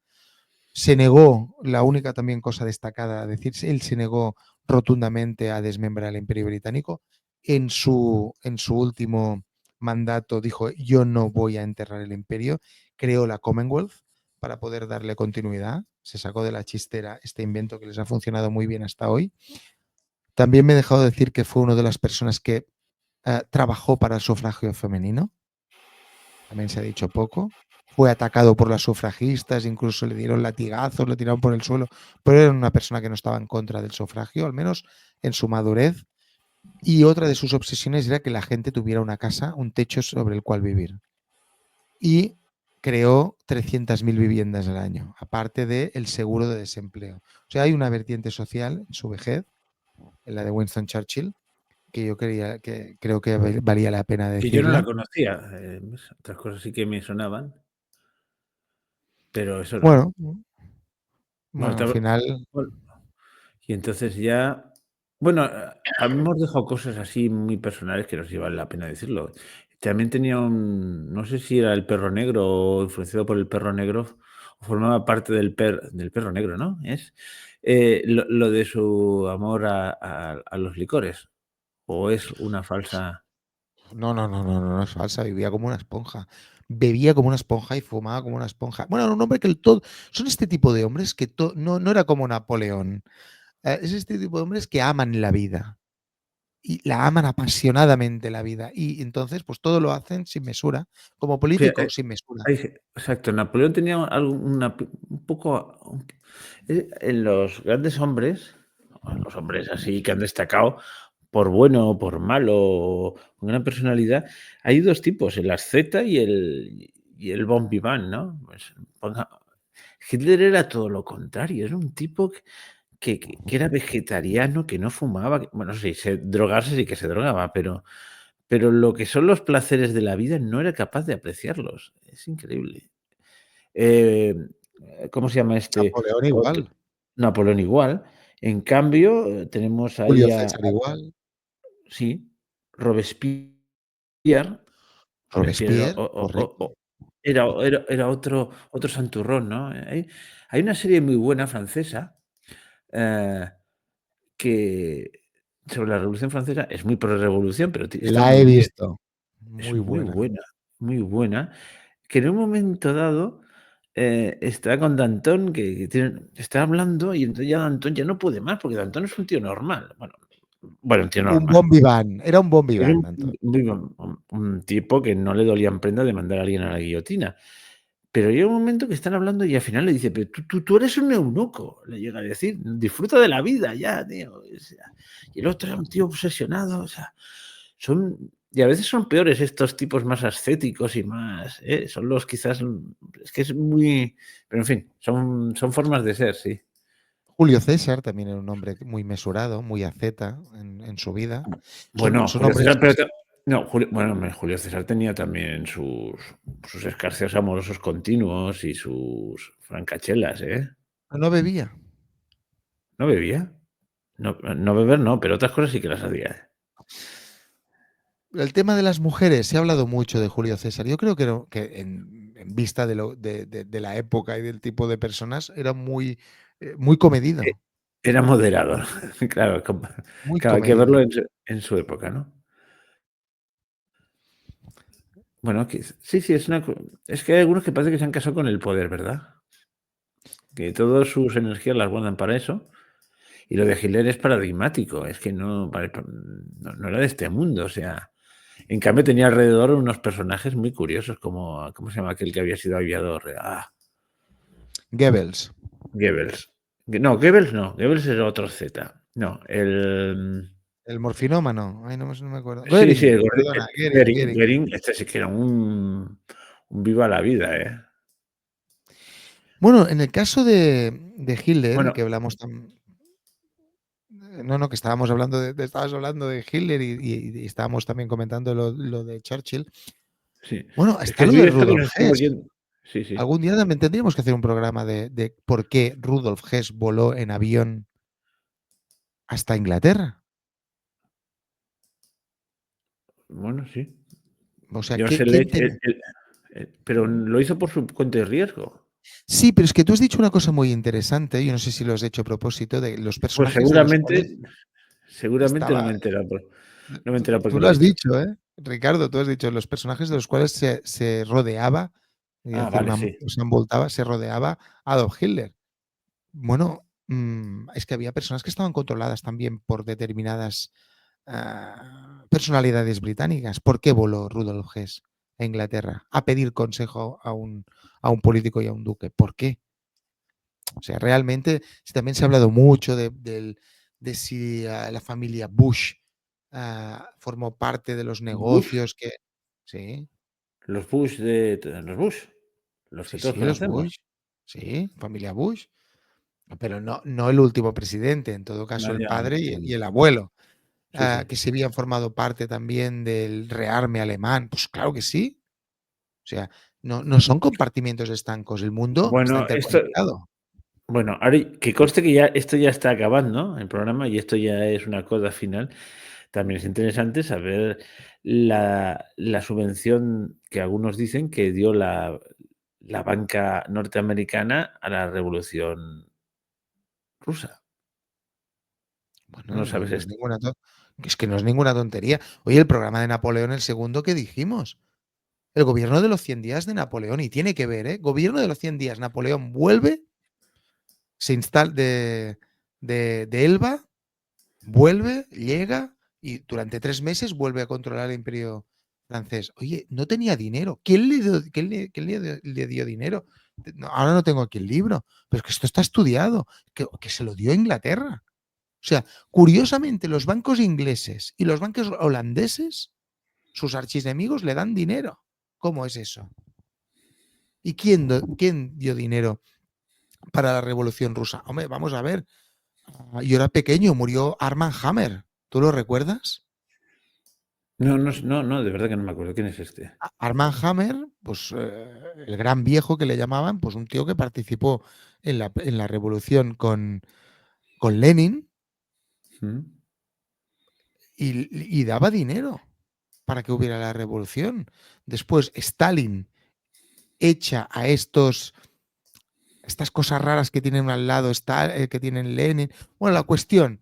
Se negó, la única también cosa destacada a decirse, él se negó rotundamente a desmembrar el Imperio Británico. En su último mandato dijo, yo no voy a enterrar el imperio, creó la Commonwealth para poder darle continuidad, se sacó de la chistera este invento que les ha funcionado muy bien hasta hoy. También me he dejado decir que fue una de las personas que trabajó para el sufragio femenino. También se ha dicho poco. Fue atacado por las sufragistas, incluso le dieron latigazos, lo tiraron por el suelo, pero era una persona que no estaba en contra del sufragio, al menos en su madurez. Y otra de sus obsesiones era que la gente tuviera una casa, un techo sobre el cual vivir. Y creó 300.000 viviendas al año, aparte del seguro de desempleo. O sea, hay una vertiente social en su vejez, en la de Winston Churchill, que yo creo que valía la pena Que yo no la decirla. conocía, otras cosas sí que me sonaban, pero eso no. Bueno, Bueno, al final, bueno, y entonces ya, bueno, hemos dejado cosas así muy personales que nos sí vale la pena decirlo. También tenía no sé si era el perro negro o influenciado por el perro negro, o formaba parte del perro negro, ¿no? Lo de su amor a los licores, o es una falsa. no es falsa, vivía como una esponja. Bebía como una esponja y fumaba como una esponja. Bueno, era un hombre que todo. Son este tipo de hombres que no era como Napoleón. Es este tipo de hombres que aman la vida. Y la aman apasionadamente la vida. Y entonces, pues todo lo hacen sin mesura. Como Sí, político, sin mesura. exacto, Napoleón tenía algo un poco, en los grandes hombres, o los hombres así que han destacado por bueno o por malo, o con gran personalidad, hay 2 tipos, el asceta y el bon vivant, ¿no? Pues, Hitler era todo lo contrario, era un tipo que era vegetariano, que no fumaba, bueno, sí, drogarse sí que se drogaba, pero lo que son los placeres de la vida no era capaz de apreciarlos. Es increíble. Eh, ¿Cómo se llama este? Napoleón Otro, igual. Napoleón igual. En cambio, tenemos Julio ahí César igual. sí, Robespierre. Robespierre Robespierre, correcto. era otro santurrón, ¿no? Hay una serie muy buena francesa, eh, que sobre la Revolución Francesa es muy pro revolución, pero está La muy he bien. visto. Es Muy buena. muy buena, que en un momento dado, está con Danton, está hablando y entonces ya Danton ya no puede más, porque Danton es un tío normal. Bueno, un tío Un normal. bon vivant. Era un bon Era vivant, Antón. un tipo que no le dolían prenda de mandar a alguien a la guillotina. Pero llega un momento que están hablando y al final le dice: "Pero tú eres un eunuco", le llega a decir, "disfruta de la vida ya, tío". O sea, y el otro era un tío obsesionado, o sea, y a veces son peores estos tipos más ascéticos y más, son los quizás, es que es muy, pero en fin, son formas de ser, sí. Julio César también era un hombre muy mesurado, muy asceta en su vida. Son, Bueno, son Julio hombres. César, pero no, Julio César tenía también sus escarceos amorosos continuos y sus francachelas, ¿eh? No bebía. ¿No bebía? No beber no, pero otras cosas sí que las hacía, ¿eh? El tema de las mujeres, se ha hablado mucho de Julio César. Yo creo que en vista de la época y del tipo de personas, era muy E comedido. Era moderador, claro, Muy claro, hay que verlo comedido. en su época, ¿no? Bueno, sí, sí, es que hay algunos que parece que se han casado con el poder, ¿verdad? Que todas sus energías las guardan para eso, y lo de Hitler es paradigmático, es que no era de este mundo, o sea, en cambio tenía alrededor unos personajes muy curiosos, como, ¿cómo se llama aquel que había sido aviador? Goebbels, Goebbels. No, Goebbels es otro Z. No, el morfinómano. Ay, no me acuerdo. sí, sí, Goering, el perdona, Goering, Goering. Goering, este sí que era un viva la vida, ¿eh? Bueno, en el caso de Hitler, Bueno, que hablamos no, que estábamos hablando estabas hablando de Hitler y estábamos también comentando lo de Churchill. sí, Bueno, es está que lo es de esto que Rudolf nos estamos Hess. yendo. Sí, sí. Algún día también tendríamos que hacer un programa de por qué Rudolf Hess voló en avión hasta Inglaterra. Bueno, sí. O sea, Yo sé ¿quién tenía? pero lo hizo por su cuenta de riesgo. Sí, pero es que tú has dicho una cosa muy interesante, yo no sé si lo has hecho a propósito, de los Pues personajes de los cuales seguramente no estaba. me he enterado, no me he enterado Tú porque lo lo ha has dicho. dicho, ¿eh? Ricardo, tú has dicho los personajes de los cuales se rodeaba, y Ah, decir, vale, sí. se envoltaba, se rodeaba Adolf Hitler. Bueno, es que había personas que estaban controladas también por determinadas personalidades británicas. ¿Por qué voló Rudolf Hess a Inglaterra a pedir consejo a un político y a un duque? ¿Por qué? O sea, realmente también se ha hablado mucho de si la familia Bush formó parte de los Bush, negocios que... Sí, los Bush de los Bush, los que sí, todos sí, los conocemos. Bush. Sí, familia Bush. Pero no el último presidente, en todo caso el Ya, padre y entiendo. el abuelo. Sí, sí. Que se habían formado parte también del rearme alemán. Pues claro que sí. O sea, no son compartimientos estancos. El mundo está Bueno, interconectado. bueno, Ari, que conste que ya esto ya está acabando el programa y esto ya es una cosa final. También es interesante saber la subvención que algunos dicen que dio la banca norteamericana a la revolución rusa. Bueno, ¿No sabes no es esto? ninguna es que no es ninguna tontería. Oye, el programa de Napoleón el segundo que dijimos. El gobierno de los 100 días de Napoleón. Y tiene que ver, ¿eh? Gobierno de los 100 días. Napoleón vuelve, se instala de Elba, vuelve, llega y durante 3 meses vuelve a controlar el imperio francés. Oye, no tenía dinero. ¿Quién le dio dinero? Ahora no tengo aquí el libro, pero es que esto está estudiado, que se lo dio a Inglaterra. O sea, curiosamente, los bancos ingleses y los bancos holandeses, sus archienemigos, le dan dinero. ¿Cómo es eso? ¿Y quién dio dinero para la Revolución Rusa? Hombre, vamos a ver. Yo era pequeño, murió Armand Hammer. ¿Tú lo recuerdas? No, no, no, no, de verdad que no me acuerdo. ¿Quién es este? Armand Hammer, pues el gran viejo que le llamaban, pues un tío que participó en la revolución con Lenin ¿Mm? y daba dinero para que hubiera la revolución. Después Stalin echa a estas cosas raras que tienen al lado, que tienen Lenin. Bueno, la cuestión,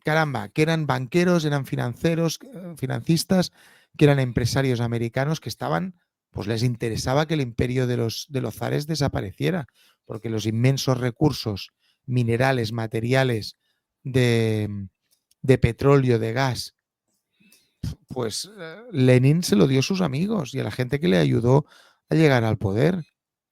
caramba, que eran banqueros, eran financistas, que eran empresarios americanos que estaban, pues les interesaba que el imperio de los zares desapareciera, porque los inmensos recursos minerales, materiales de petróleo, de gas, pues Lenin se lo dio a sus amigos y a la gente que le ayudó a llegar al poder.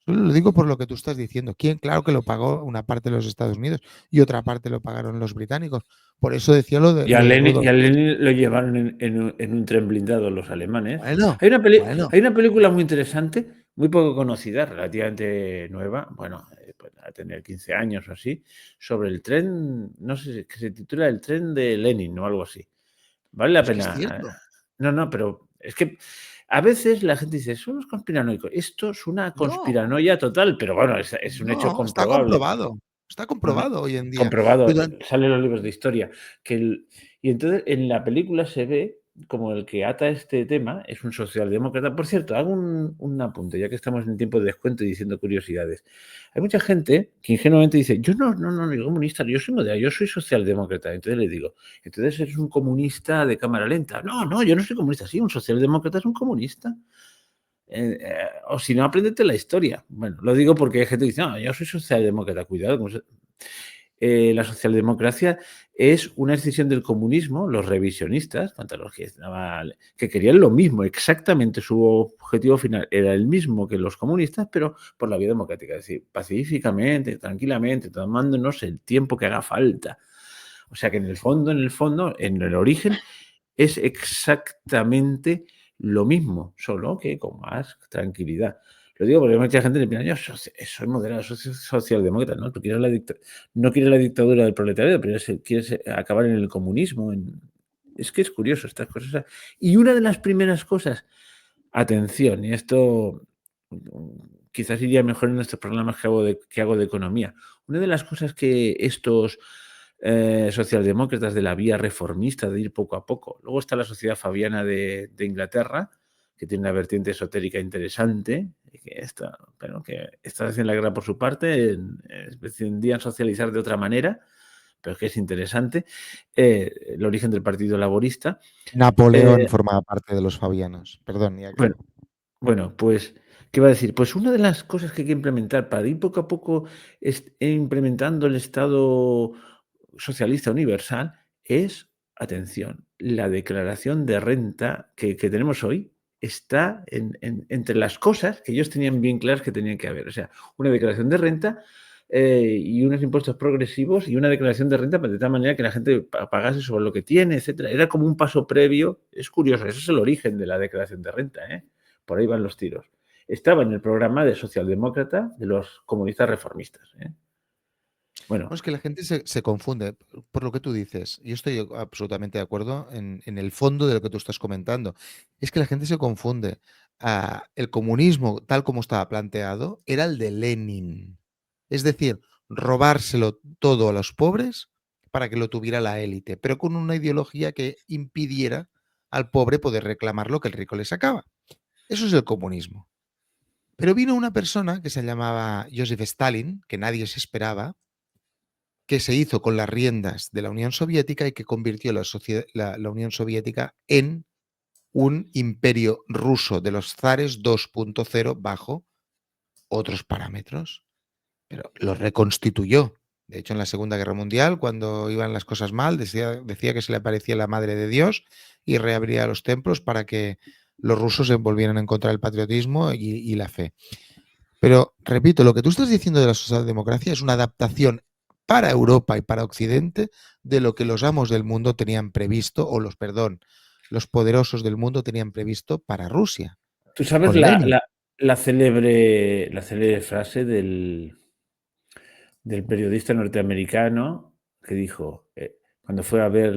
Solo lo digo por lo que tú estás diciendo. ¿Quién? Claro que lo pagó una parte de los Estados Unidos y otra parte lo pagaron los británicos. Por eso decía lo de Y Rudolf a Hess. Lenin lo llevaron en un tren blindado los alemanes. Bueno, bueno, Hay una película muy interesante, muy poco conocida, relativamente nueva, bueno, pues a tener 15 años o así, sobre el tren, no sé, que se titula El tren de Lenin o algo así. Vale la es que es pena. cierto. No, no, pero es que a veces la gente dice, somos conspiranoicos. Esto es una No, conspiranoia total, pero bueno, es un hecho no, está comprobable. comprobado. Está No, no, comprobado hoy en día. comprobado, Pero durante- salen los libros de historia. Y entonces en la película se ve como el que ata este tema es un socialdemócrata. Por cierto, hago un apunte, ya que estamos en tiempo de descuento y diciendo curiosidades. Hay mucha gente que ingenuamente dice, yo no soy comunista, yo soy moderado, yo soy socialdemócrata. Entonces le digo, entonces eres un comunista de cámara lenta. No, no, yo no soy comunista. Sí, un socialdemócrata es un comunista. O si no, apréndete la historia. Bueno, lo digo porque hay gente que dice, no, yo soy socialdemócrata, cuidado. La socialdemocracia es una decisión del comunismo, los revisionistas, tanto los que querían lo mismo, exactamente su objetivo final era el mismo que los comunistas, pero por la vía democrática, es decir, pacíficamente, tranquilamente, tomándonos el tiempo que haga falta. O sea que en el origen, es exactamente lo mismo, solo que con más tranquilidad. Lo digo porque hay mucha gente que piensa, yo soy moderado, soy socialdemócrata, ¿no? Tú quieres no quieres la dictadura del proletariado, pero quieres acabar en el comunismo. Es que es curioso estas cosas. Y una de las primeras cosas, atención, y esto quizás iría mejor en estos programas que hago de economía. Una de las cosas que estos socialdemócratas de la vía reformista, de ir poco a poco. Luego está la Sociedad Fabiana de Inglaterra, que tiene una vertiente esotérica interesante, que está haciendo la guerra por su parte, pretendían socializar de otra manera, pero que es interesante. El origen del Partido Laborista. Napoleón formaba parte de los fabianos. Perdón, ya Bueno, acabo. bueno, pues ¿Qué iba a decir? Pues una de las cosas que hay que implementar para ir poco a poco implementando el Estado socialista universal es, atención, la declaración de renta que tenemos hoy está entre las cosas que ellos tenían bien claras que tenían que haber. O sea, una declaración de renta y unos impuestos progresivos y una declaración de renta de tal manera que la gente pagase sobre lo que tiene, etcétera. Era como un paso previo. Es curioso, eso es el origen de la declaración de renta, ¿eh? Por ahí van los tiros. Estaba en el programa de socialdemócrata de los comunistas reformistas, ¿eh? No, Bueno, es que la gente se confunde por lo que tú dices. Yo estoy absolutamente de acuerdo en el fondo de lo que tú estás comentando. Es que la gente se confunde. El comunismo, tal como estaba planteado, era el de Lenin. Es decir, robárselo todo a los pobres para que lo tuviera la élite, pero con una ideología que impidiera al pobre poder reclamar lo que el rico le sacaba. Eso es el comunismo. Pero vino una persona que se llamaba Joseph Stalin, que nadie se esperaba, que se hizo con las riendas de la Unión Soviética y que convirtió la Unión Soviética en un imperio ruso de los zares 2.0 bajo otros parámetros, pero lo reconstituyó. De hecho, en la Segunda Guerra Mundial, cuando iban las cosas mal, decía que se le aparecía la Madre de Dios y reabría los templos para que los rusos se volvieran a encontrar el patriotismo y la fe. Pero, repito, lo que tú estás diciendo de la socialdemocracia es una adaptación para Europa y para Occidente de lo que los amos del mundo tenían previsto, o los poderosos del mundo tenían previsto para Rusia, tú sabes con Lenin. la célebre frase del periodista norteamericano que dijo, cuando fue a ver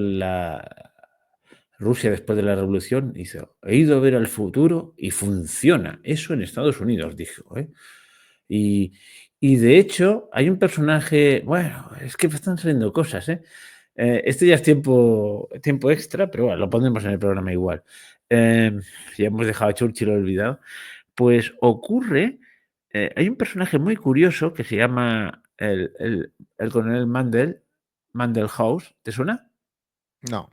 Rusia después de la revolución, hizo, he ido a ver al futuro y funciona. Eso en Estados Unidos, dijo, ¿eh? Y, y de hecho, hay un personaje, bueno, es que están saliendo cosas, ¿eh? Este ya es tiempo extra, pero bueno, lo pondremos en el programa igual. Ya hemos dejado a Churchill olvidado. Pues ocurre, hay un personaje muy curioso que se llama el coronel Mandelhaus, ¿te suena? No.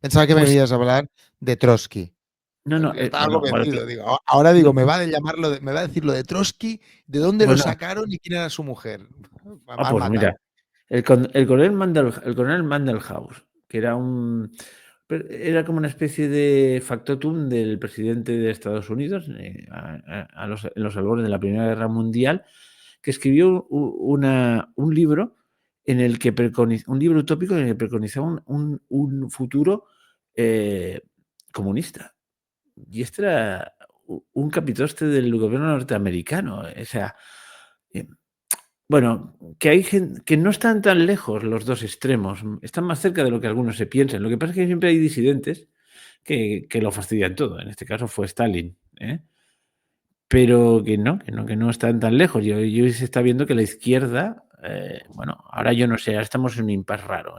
Pensaba que me Pues ibas a hablar de Trotsky. no, no, Yo estaba bueno, bueno, convencido. Digo, ahora no, digo, me va a me va a decir lo de Trotsky, de dónde lo bueno, sacaron y quién era su mujer. Me has pues mira, matado. el coronel Mandelhaus, que era como una especie de factotum del presidente de Estados Unidos, en los albores de la Primera Guerra Mundial, que escribió un libro un libro utópico en el que preconizaba un futuro comunista. Y este era un capitoste del gobierno norteamericano. O sea, eh, bueno, que hay que no están tan lejos los dos extremos, están más cerca de lo que algunos se piensan. Lo que pasa es que siempre hay disidentes que lo fastidian todo. En este caso fue Stalin, ¿eh? Pero que no están tan lejos. Y hoy se está viendo que la izquierda, bueno, ahora yo no sé, ahora estamos en un impasse raro,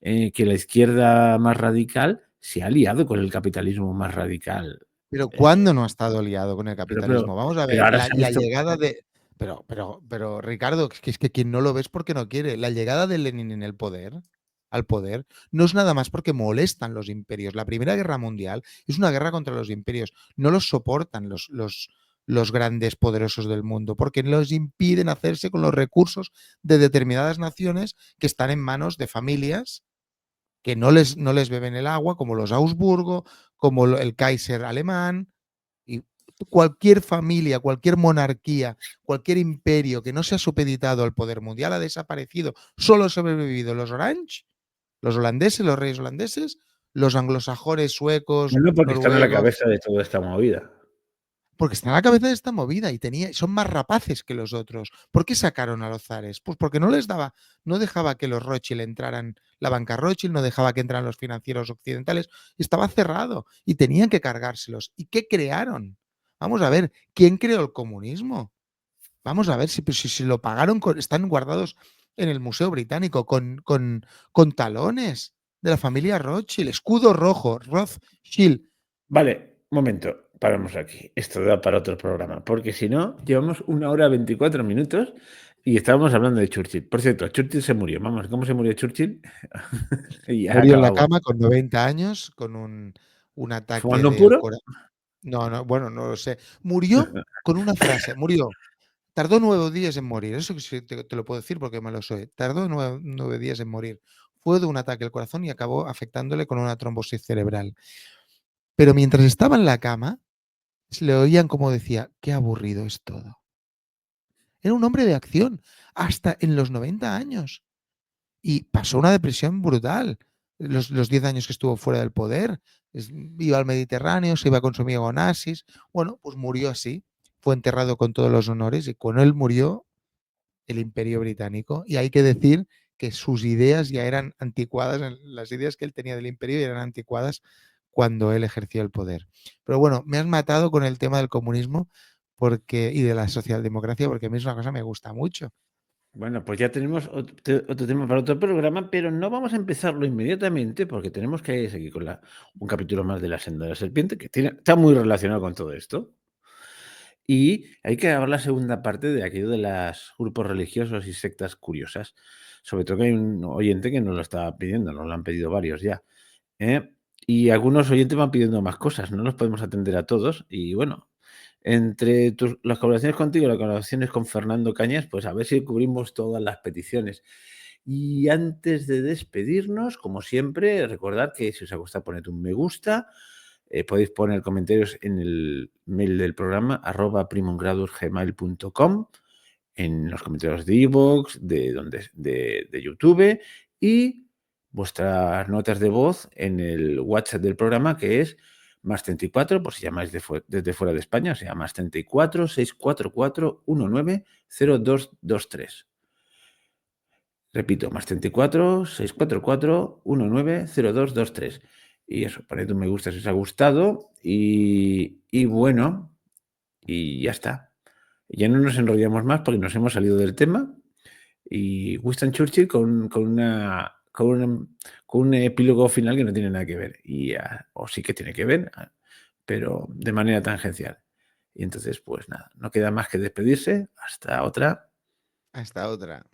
que la izquierda más radical se ha aliado con el capitalismo más radical. Pero Eh, ¿cuándo no ha estado liado con el pero, pero, capitalismo? Vamos a pero ver, ahora la, se ha la visto. llegada de. Pero, Ricardo, es que quien no lo ve es porque no quiere. La llegada de Lenin en el poder, al poder, no es nada más porque molestan los imperios. La Primera Guerra Mundial es una guerra contra los imperios. No los soportan los grandes poderosos del mundo, porque los impiden hacerse con los recursos de determinadas naciones que están en manos de familias que no les beben el agua, como los Augsburgo, como el Kaiser alemán, y cualquier familia, cualquier monarquía, cualquier imperio que no se ha supeditado al poder mundial ha desaparecido. Solo han sobrevivido los Orange, los holandeses, los reyes holandeses, los anglosajones, suecos, No, porque están a la noruegos, cabeza de toda esta movida. porque está en la cabeza de esta movida y son más rapaces que los otros. ¿Por qué sacaron a los zares? Pues porque no dejaba que los Rothschild entraran, la banca Rothschild no dejaba que entraran los financieros occidentales, estaba cerrado y tenían que cargárselos. ¿Y qué crearon? Vamos a ver, ¿quién creó el comunismo? Vamos a ver si lo pagaron, están guardados en el Museo Británico con talones de la familia Rothschild, escudo rojo, Rothschild. Vale, un momento, paramos aquí. Esto da para otro programa, porque si no, llevamos 1 hora 24 minutos y estábamos hablando de Churchill. Por cierto, Churchill se murió. Vamos, ¿cómo se murió Churchill? Y ya Murió en la acabamos. cama con 90 años, con un ataque ¿Fumando del puro? corazón. No, no, bueno, no lo sé. Murió con una frase, murió. Tardó 9 días en morir, eso sí te lo puedo decir porque me lo sé. Tardó 9 días en morir. Fue de un ataque al corazón y acabó afectándole con una trombosis cerebral. Pero mientras estaba en la cama, se le oían como decía: "Qué aburrido es todo". Era un hombre de acción, hasta en los 90 años. Y pasó una depresión brutal. Los 10 años que estuvo fuera del poder, iba al Mediterráneo, se iba con su amigo Onassis. Bueno, pues murió así. Fue enterrado con todos los honores y cuando él murió, el Imperio Británico. Y hay que decir que sus ideas ya eran anticuadas, las ideas que él tenía del imperio ya eran anticuadas cuando él ejerció el poder. Pero bueno, me has matado con el tema del comunismo y de la socialdemocracia, porque a mí es una cosa que me gusta mucho. Bueno, pues ya tenemos otro tema para otro programa, pero no vamos a empezarlo inmediatamente porque tenemos que seguir con un capítulo más de La senda de la serpiente, que está muy relacionado con todo esto. Y hay que hablar la segunda parte de aquello de los grupos religiosos y sectas curiosas. Sobre todo que hay un oyente que nos lo estaba pidiendo, nos lo han pedido varios ya. ¿Eh? Y algunos oyentes van pidiendo más cosas, no los podemos atender a todos. Y bueno, entre las colaboraciones contigo y las colaboraciones con Fernando Cañas, pues a ver si cubrimos todas las peticiones. Y antes de despedirnos, como siempre, recordad que si os ha gustado, poned un me gusta. Podéis poner comentarios en el mail del programa @primumgradus@gmail.com, en los comentarios de iVoox, de YouTube y vuestras notas de voz en el WhatsApp del programa, que es +34, por si llamáis desde fuera de España, o sea, +34 644 190223. Repito, +34 644 190223. Y eso, poned un me gusta si os ha gustado y bueno, y ya está. Ya no nos enrollamos más porque nos hemos salido del tema. Y Winston Churchill con un epílogo final que no tiene nada que ver. O sí que tiene que ver, pero de manera tangencial. Y entonces, pues nada, no queda más que despedirse. Hasta otra. Hasta otra.